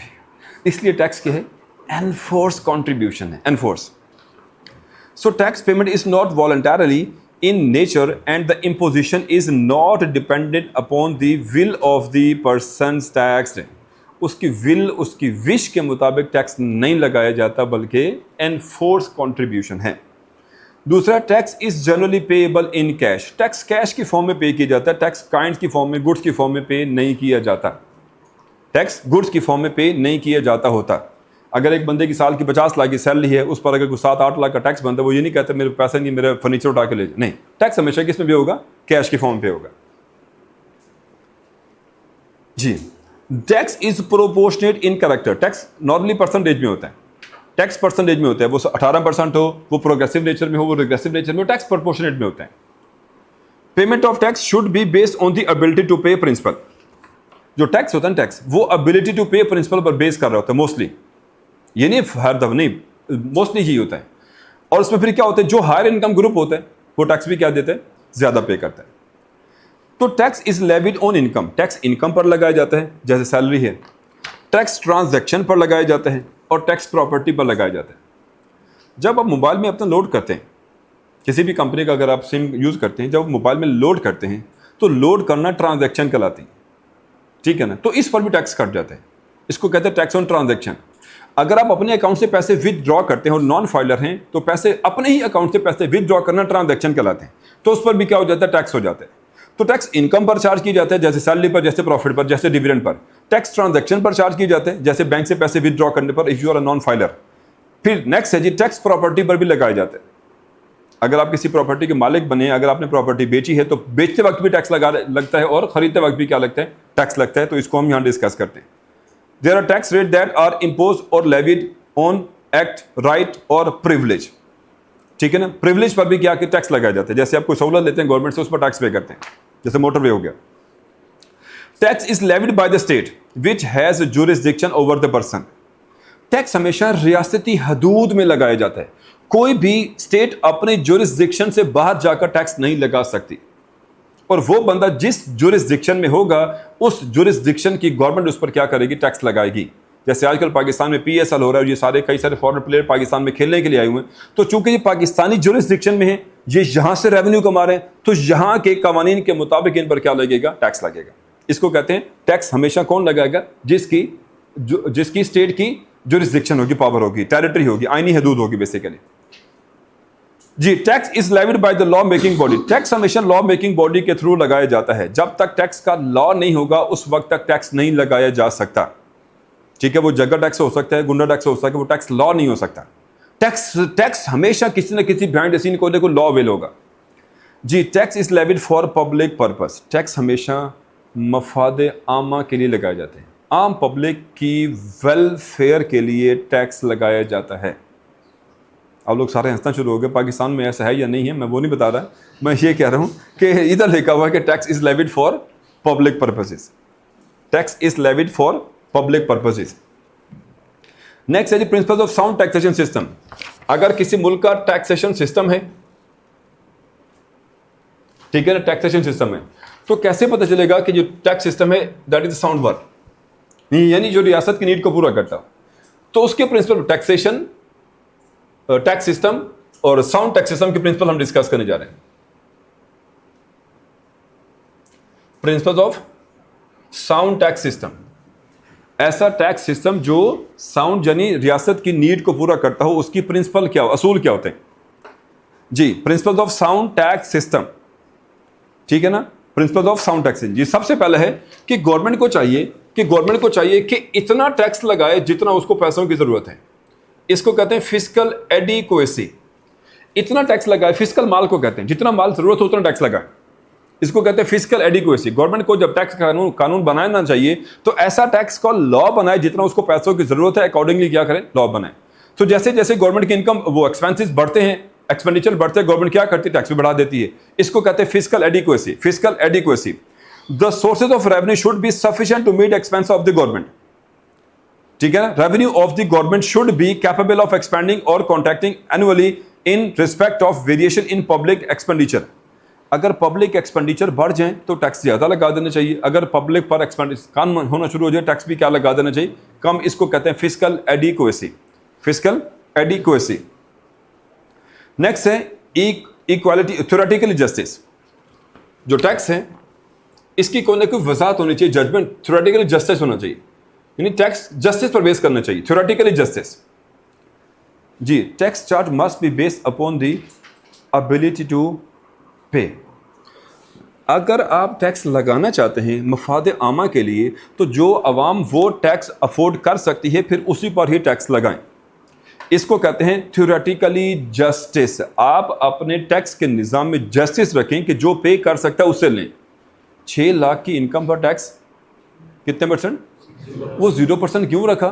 इसलिए टैक्स क्या है? एनफोर्स कॉन्ट्रीब्यूशन है, enforce. So tax payment is not voluntarily in nature and the imposition is not dependent upon the will of the person taxed. उसकी will, उसकी wish के मुताबिक टैक्स नहीं लगाया जाता, बल्कि एनफोर्स कॉन्ट्रीब्यूशन है। दूसरा, tax is generally payable in cash. Tax cash की फॉर्म में पे किया जाता है, टैक्स काइंड्स की फॉर्म में, गुड्स की फॉर्म में पे नहीं किया जाता। टैक्स गुड्स की फॉर्म में पे नहीं किया जाता होता। अगर एक बंदे की साल की 50 लाख की सैलरी है, उस पर अगर कोई 7-8 लाख का टैक्स बनता है, वो ये नहीं कहते मेरे पैसे नहीं, मेरे फर्नीचर उठा के ले जाए, नहीं। टैक्स हमेशा किस में भी होगा? कैश की फॉर्म पे होगा जी। Tax is proportionate in character. Tax normally percentage में होता है, टैक्स परसेंटेज में होता है, वो 18% हो, वो प्रोग्रेसिव नेचर में हो, वो रिग्रेसिव नेचर में हो, टैक्स प्रोपोर्शनेट में होता है। Payment of tax should be based on the ability to pay principle. जो टैक्स होता है टैक्स, वो एबिलिटी टू पे प्रिंसिपल पर बेस कर रहा होता है मोस्टली, ये नहीं हर दफा नहीं, मोस्टली ही होता है। और उसमें फिर क्या होता है, जो हायर इनकम ग्रुप होता है वो टैक्स भी क्या देते हैं? ज्यादा पे करता है। तो tax is levied on income. Tax income पर लगाया जाता है, जैसे सैलरी है। टैक्स ट्रांजैक्शन पर लगाया जाता है और टैक्स प्रॉपर्टी पर लगाया जाता है। जब आप मोबाइल में अपना लोड करते हैं किसी भी कंपनी का अगर आप सिम यूज़ करते हैं, जब मोबाइल में लोड करते हैं तो लोड करना ट्रांजैक्शन कहलाती है, ठीक है ना। तो इस पर भी टैक्स कट जाता है, इसको कहते हैं टैक्स ऑन ट्रांजैक्शन। अगर आप अपने अकाउंट से पैसे विदड्रॉ करते हैं और नॉन फाइलर हैं तो पैसे अपने ही अकाउंट से पैसे विदड्रॉ करना ट्रांजैक्शन कहलाते हैं, तो उस पर भी क्या हो जाता है, टैक्स हो जाता है। तो टैक्स इनकम पर चार्ज की जाता है, जैसे सैलरी पर, जैसे प्रॉफिट पर, जैसे डिविडेंड पर। टैक्स ट्रांजैक्शन पर चार्ज की जाते हैं, जैसे बैंक से पैसे विदड्रॉ करने पर, if you are a non filer. फिर नेक्स्ट है जी, टैक्स प्रॉपर्टी पर भी लगाए जाते हैं। अगर आप किसी प्रॉपर्टी के मालिक बने, अगर आपने प्रॉपर्टी बेची है तो बेचते वक्त भी टैक्स लगता है और खरीदते वक्त भी क्या लगता है, टैक्स लगता है। तो इसको हम यहां डिस्कस करते हैं। There are tax rate that are impose और लेविड ऑन एक्ट, राइट और प्रिविलेज, ठीक है ना। प्रिविलेज पर भी क्या टैक्स लगाया जाता है, जैसे आप कोई सहूलत लेते हैं गवर्नमेंट से, उस पर टैक्स पे करते हैं, जैसे मोटरवे हो गया। Tax is levied by the state which has jurisdiction over the person. Tax हमेशा रियासती हदूद में लगाया जाता है, कोई भी स्टेट अपने जुरिसडिक्शन से बाहर जाकर टैक्स नहीं लगा सकती, और वो बंदा जिस जुरिसडिक्शन में होगा उस जुरिसडिक्शन की गवर्नमेंट उस पर क्या करेगी, टैक्स लगाएगी। जैसे आजकल पाकिस्तान में PSL हो रहा है, ये सारे कई सारे फॉरेन प्लेयर पाकिस्तान में खेलने के लिए आए हुए हैं, तो चूंकि ये पाकिस्तानी जुरिसडिक्शन में है, ये यहां से रेवेन्यू कमा रहे हैं, तो यहां के कवानीन के मुताबिक इन पर क्या लगेगा, टैक्स लगेगा। इसको कहते हैं टैक्स हमेशा कौन लगाएगा, जिसकी स्टेट की जुरिसडिक्शन होगी, पावर होगी, टेरिटरी होगी, आईनी हदूद होगी बेसिकली। जी, tax is levied by the law making body. Tax हमेशा लॉ मेकिंग बॉडी के थ्रू लगाया जाता है। जब तक टैक्स का लॉ नहीं होगा उस वक्त तक टैक्स नहीं लगाया जा सकता, ठीक है। वो जगह टैक्स हो सकता है, गुंडा टैक्स हो सकता है, वो टैक्स लॉ नहीं हो सकता। टैक्स हमेशा किसी न किसी बिहाइंड द सीन को देखो लॉ अवेल होगा। जी, tax is levied for public purpose. Tax हमेशा मफाद आमा के लिए लगाए जाते हैं, आम पब्लिक की वेलफेयर के लिए टैक्स लगाया जाता है। आप लोग सारे हंसना शुरू हो गए, पाकिस्तान में ऐसा है या नहीं है मैं वो नहीं बता रहा, मैं ये कह रहा हूं कि इधर लिखा हुआ है कि tax is levied for public purposes. Tax is levied for public purposes. Next है जी, principles of sound taxation system. अगर किसी मुल्क का टैक्सेशन सिस्टम है, ठीक है ना, टैक्सेशन सिस्टम है, तो कैसे पता चलेगा कि जो टैक्स सिस्टम है दैट इज साउंड वर्क, यानी जो रियासत की नीड को पूरा करता हो। तो उसके प्रिंसिपल टैक्सेशन, टैक्स सिस्टम और साउंड टैक्स सिस्टम के प्रिंसिपल हम डिस्कस करने जा रहे हैं। Principles of sound tax system, ऐसा टैक्स सिस्टम जो साउंड यानी रियासत की नीड को पूरा करता हो, उसकी प्रिंसिपल क्या हो, असूल क्या होते हैं। जी, principles of sound tax system, ठीक है ना। प्रिंसिपल्स ऑफ साउंड टैक्स जी, सबसे पहले है कि गवर्नमेंट को चाहिए कि इतना टैक्स लगाए जितना उसको पैसों की जरूरत है। इसको कहते हैं फिस्कल एडिक्वेसी। इतना टैक्स लगाए, फिस्कल माल को कहते हैं, जितना माल जरूरत हो उतना टैक्स लगाए, इसको कहते हैं फिस्कल एडिक्वेसी। गवर्नमेंट को जब टैक्स कानून बनाना चाहिए तो ऐसा टैक्स का लॉ बनाए जितना उसको पैसों की जरूरत है, अकॉर्डिंगली क्या करें, लॉ बनाए। तो जैसे जैसे गवर्नमेंट की इनकम, वो एक्सपेंसेस बढ़ते हैं, एक्सपेंडिचर बढ़ते हैं, गवर्नमेंट क्या करती है, टैक्स भी बढ़ा देती है। इसको कहते हैं fiscal adequacy. Fiscal adequacy, the sources of revenue should be sufficient to meet expense of the government, ठीक है ना। Revenue of the government should be capable of expending और contracting annually in respect of variation in public expenditure. अगर public expenditure बढ़ जाए तो tax ज्यादा लगा देना चाहिए, अगर पब्लिक पर एक्सपेंडिचर कम होना शुरू हो जाए टैक्स भी क्या लगा देना चाहिए, कम। इसको कहते हैं fiscal adequacy. Fiscal adequacy. Next है इक्वालिटी, थ्योरेटिकल जस्टिस। जो टैक्स है इसकी कोई ना कोई वजाहत होनी चाहिए, जजमेंट, थ्योरेटिकली जस्टिस होना चाहिए, यानी टैक्स जस्टिस पर बेस करना चाहिए, थ्योरेटिकली जस्टिस। जी, tax charge must be based upon the ability to pay. अगर आप टैक्स लगाना चाहते हैं मफाद आमा के लिए, तो जो अवाम वो टैक्स अफोर्ड कर सकती है फिर उसी पर ही टैक्स लगाएं। इसको कहते हैं थ्योरेटिकली जस्टिस। आप अपने टैक्स के निज़ाम में जस्टिस रखें कि जो पे कर सकता है उससे लें। 6 लाख की इनकम पर टैक्स कितने परसेंट, वो 0% क्यों रखा?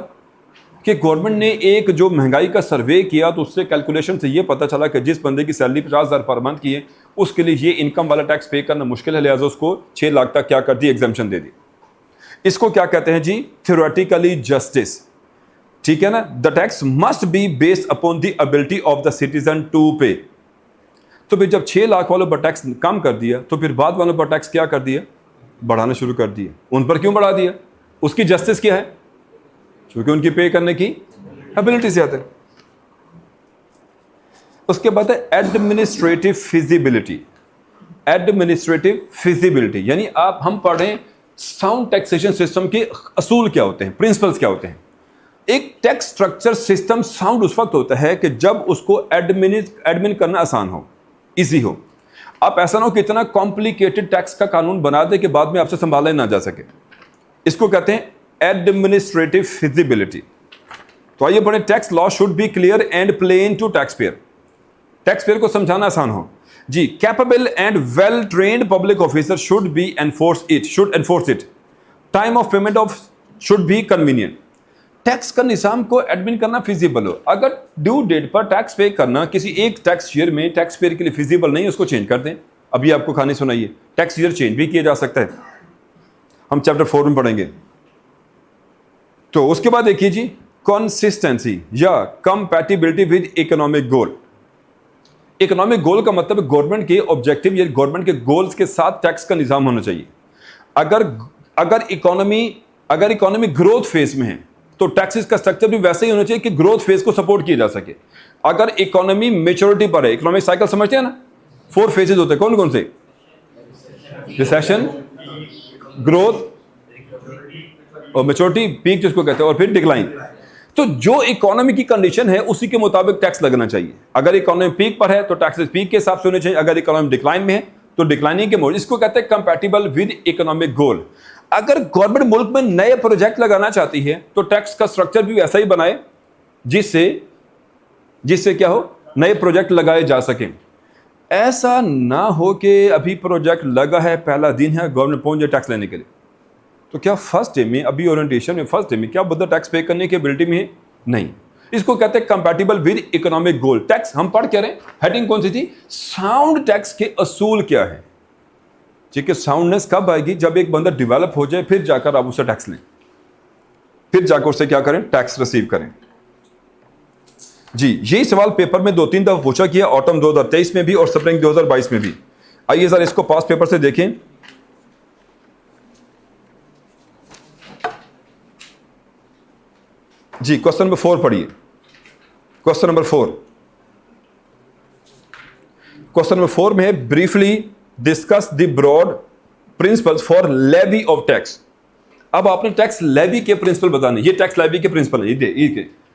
कि गवर्नमेंट ने एक जो महंगाई का सर्वे किया तो उससे कैलकुलेशन से ये पता चला कि जिस बंदे की सैलरी 50,000 पर मंथ की है उसके लिए ये इनकम वाला टैक्स पे करना मुश्किल है, लिहाजा उसको 6 लाख तक क्या कर दी, एग्जम्पशन दे दी। इसको क्या कहते हैं जी, थ्योरेटिकली जस्टिस, ठीक है ना। The tax must be based upon the ability of the citizen to pay. तो फिर जब 6 लाख वालों पर टैक्स कम कर दिया तो फिर बाद वालों पर टैक्स क्या कर दिया, बढ़ाना शुरू कर दिया। उन पर क्यों बढ़ा दिया? उसकी जस्टिस क्या है? क्योंकि उनकी पे करने की एबिलिटी ज्यादा है। उसके बाद है एडमिनिस्ट्रेटिव फिजिबिलिटी। एडमिनिस्ट्रेटिव फिजिबिलिटी यानी हम पढ़ें साउंड टैक्सेशन सिस्टम के असूल क्या होते हैं, प्रिंसिपल्स क्या होते हैं। एक टैक्स स्ट्रक्चर सिस्टम साउंड उस वक्त होता है कि जब उसको एडमिन करना आसान हो, इजी हो। आप ऐसा ना हो कि इतना कॉम्प्लिकेटेड टैक्स का कानून बना दे कि बाद में आपसे संभाला ही ना जा सके। इसको कहते हैं एडमिनिस्ट्रेटिव फिजिबिलिटी। तो आइए पढ़ें, tax law should be clear and plain to tax payer. Tax payer को समझाना आसान हो जी। Capable and well trained public officer should enforce it. Time of payment should be convenient. Tax का निजाम को एडमिन करना फिजिबल हो। अगर ड्यू डेट पर टैक्स पे करना किसी एक टैक्स ईयर में टैक्स पेयर के लिए फिजिबल नहीं, उसको चेंज कर दें। अभी आपको कहानी सुनाइए, टैक्स ईयर चेंज भी किया जा सकता है, हम चैप्टर 4 में पढ़ेंगे। तो उसके बाद देखिए जी, कंसिस्टेंसी या compatibility with economic goal. Economic goal का मतलब गवर्नमेंट के ऑब्जेक्टिव या गवर्नमेंट के गोल्स के साथ टैक्स का निजाम होना चाहिए। अगर इकोनॉमी ग्रोथ फेज में है तो टैक्सेस का स्ट्रक्चर भी वैसे ही होना चाहिए कि ग्रोथ फेज को सपोर्ट किया जा सके। अगर इकोनॉमी मेच्योरिटी पर है, इकोनॉमिक साइकिल समझते हैं ना, 4 फेजेस होते हैं, कौन कौन से? रिसेशन, ग्रोथ और मेच्योरिटी, पीक जिसको कहते हैं, और फिर डिक्लाइन। तो जो इकोनॉमी की कंडीशन है उसी के मुताबिक टैक्स लगना चाहिए। अगर इकोनॉमी पीक पर है तो टैक्सेस पीक के हिसाब से होने चाहिए, अगर इकोनॉमी डिक्लाइन में है तो डिक्लाइनिंग के मोड। इसको कहते हैं कंपैटिबल विद इकोनॉमिक गोल। अगर गवर्नमेंट मुल्क में नए प्रोजेक्ट लगाना चाहती है तो टैक्स का स्ट्रक्चर भी वैसा ही बनाए जिससे क्या हो, नए प्रोजेक्ट लगाए जा सकें। ऐसा ना हो कि अभी प्रोजेक्ट लगा है, पहला दिन है, गवर्नमेंट पहुंच जाए टैक्स लेने के लिए, तो क्या फर्स्ट डे में, अभी ओरिएंटेशन में फर्स्ट डे में क्या बंदा टैक्स पे करने की एबिलिटी में है? नहीं। इसको कहते हैं compatible with economic goal. Tax हम पढ़ क्या रहे हैं, हेडिंग कौन सी थी? साउंड टैक्स के असूल क्या है। ठीक है, साउंडनेस कब आएगी? जब एक बंदा डेवलप हो जाए, फिर जाकर आप उससे टैक्स लें, फिर जाकर उससे क्या करें, टैक्स रिसीव करें। जी, यही सवाल पेपर में 2-3 दफा पूछा गया, ऑटम 2023 में भी और स्प्रिंग 2022 में भी। आइए सर इसको पास पेपर से देखें। जी, क्वेश्चन नंबर 4 पढ़िए। क्वेश्चन नंबर 4 में है, briefly discuss the broad principles for levy of tax. अब आपने टैक्स लेवी के प्रिंसिपल बताने, ये टैक्स लेवी के प्रिंसिपल है, ये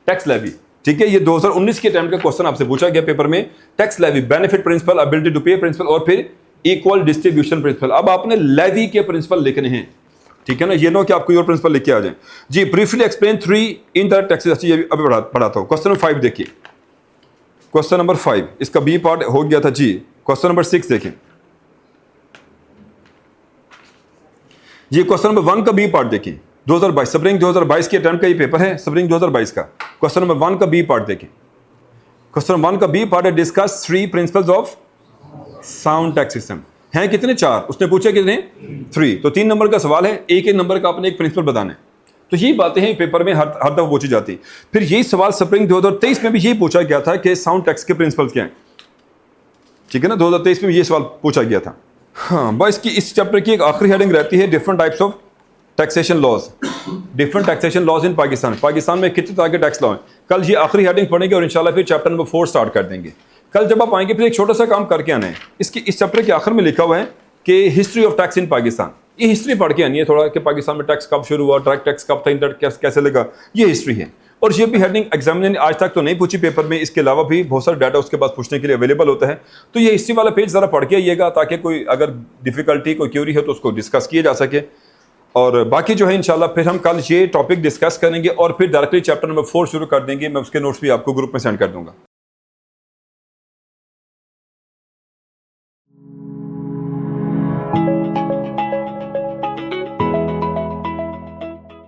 टैक्स लेवी। ठीक है, ये 2019 के अटेम्प्ट का क्वेश्चन आपसे पूछा गया पेपर में। Tax levy, benefit principle, ability to pay principle और फिर इक्वल डिस्ट्रीब्यूशन प्रिंसिपल। अब आपने लेवी के प्रिंसिपल लिखने हैं, ठीक है ना, ये नो कि आप कोई और प्रिंसिपल लिख के आ जाए। जी, ब्रीफली एक्सप्लेन 3 इनडायरेक्ट टैक्सेस। ये अभी पढ़ाता हूं। क्वेश्चन नंबर 5 देखिए, क्वेश्चन नंबर 5, इसका बी पार्ट हो गया था जी। क्वेश्चन नंबर 6 देखिए, ये क्वेश्चन नंबर 1 का बी पार्ट देखिए। 2022 स्प्रिंग 2022 के अटेम्प्ट का ये पेपर है, स्प्रिंग 2022 का। क्वेश्चन नंबर 1 का बी पार्ट देखिए। क्वेश्चन नंबर 1 का बी पार्ट है, discuss 3 principles of sound tax system. हैं कितने? 4। उसने पूछे कितने? 3। तो 3 नंबर का सवाल है, एक नंबर का आपने एक प्रिंसिपल बताना है। तो यही बातें हैं पेपर में हर दफा पूछी जाती। फिर यही सवाल स्प्रिंग 2023 में भी यही पूछा गया था कि साउंड टैक्स के प्रिंसिपल्स क्या हैं। ठीक है ना, 2023 में ये सवाल पूछा गया था। हाँ, बस इस चैप्टर की एक आखिरी हेडिंग रहती है, different types of taxation laws. Different taxation laws in Pakistan में कितने तरह के टैक्स लॉ हैं। कल ये आखिरी हेडिंग पढ़ेंगे और इंशाल्लाह फिर चैप्टर नंबर 4 स्टार्ट कर देंगे। कल जब आप आएंगे फिर एक छोटा सा काम करके आना है। इस चैप्टर के आखिर में लिखा हुआ है कि history of tax in Pakistan. ये हिस्ट्री पढ़ के आनी है थोड़ा, कि पाकिस्तान में टैक्स कब शुरू हुआ, डायरेक्ट टैक्स कब था, इंडायरेक्ट टैक्स कैसे लगा, ये हिस्ट्री है। और ये भी हेडिंग एग्जाम ने आज तक तो नहीं पूछी पेपर में, इसके अलावा भी बहुत सारा डाटा उसके पास पूछने के लिए अवेलेबल होता है। तो ये हिस्ट्री वाला पेज ज़रा पढ़ के आइएगा, ताकि कोई अगर डिफिकल्टी, कोई क्यूरी है तो उसको डिस्कस किया जा सके। और बाकी जो है इंशाल्लाह फिर हम कल ये टॉपिक डिस्कस करेंगे और फिर डायरेक्टली चैप्टर नंबर 4 शुरू कर देंगे। मैं उसके नोट्स भी आपको ग्रुप में सेंड कर दूंगा।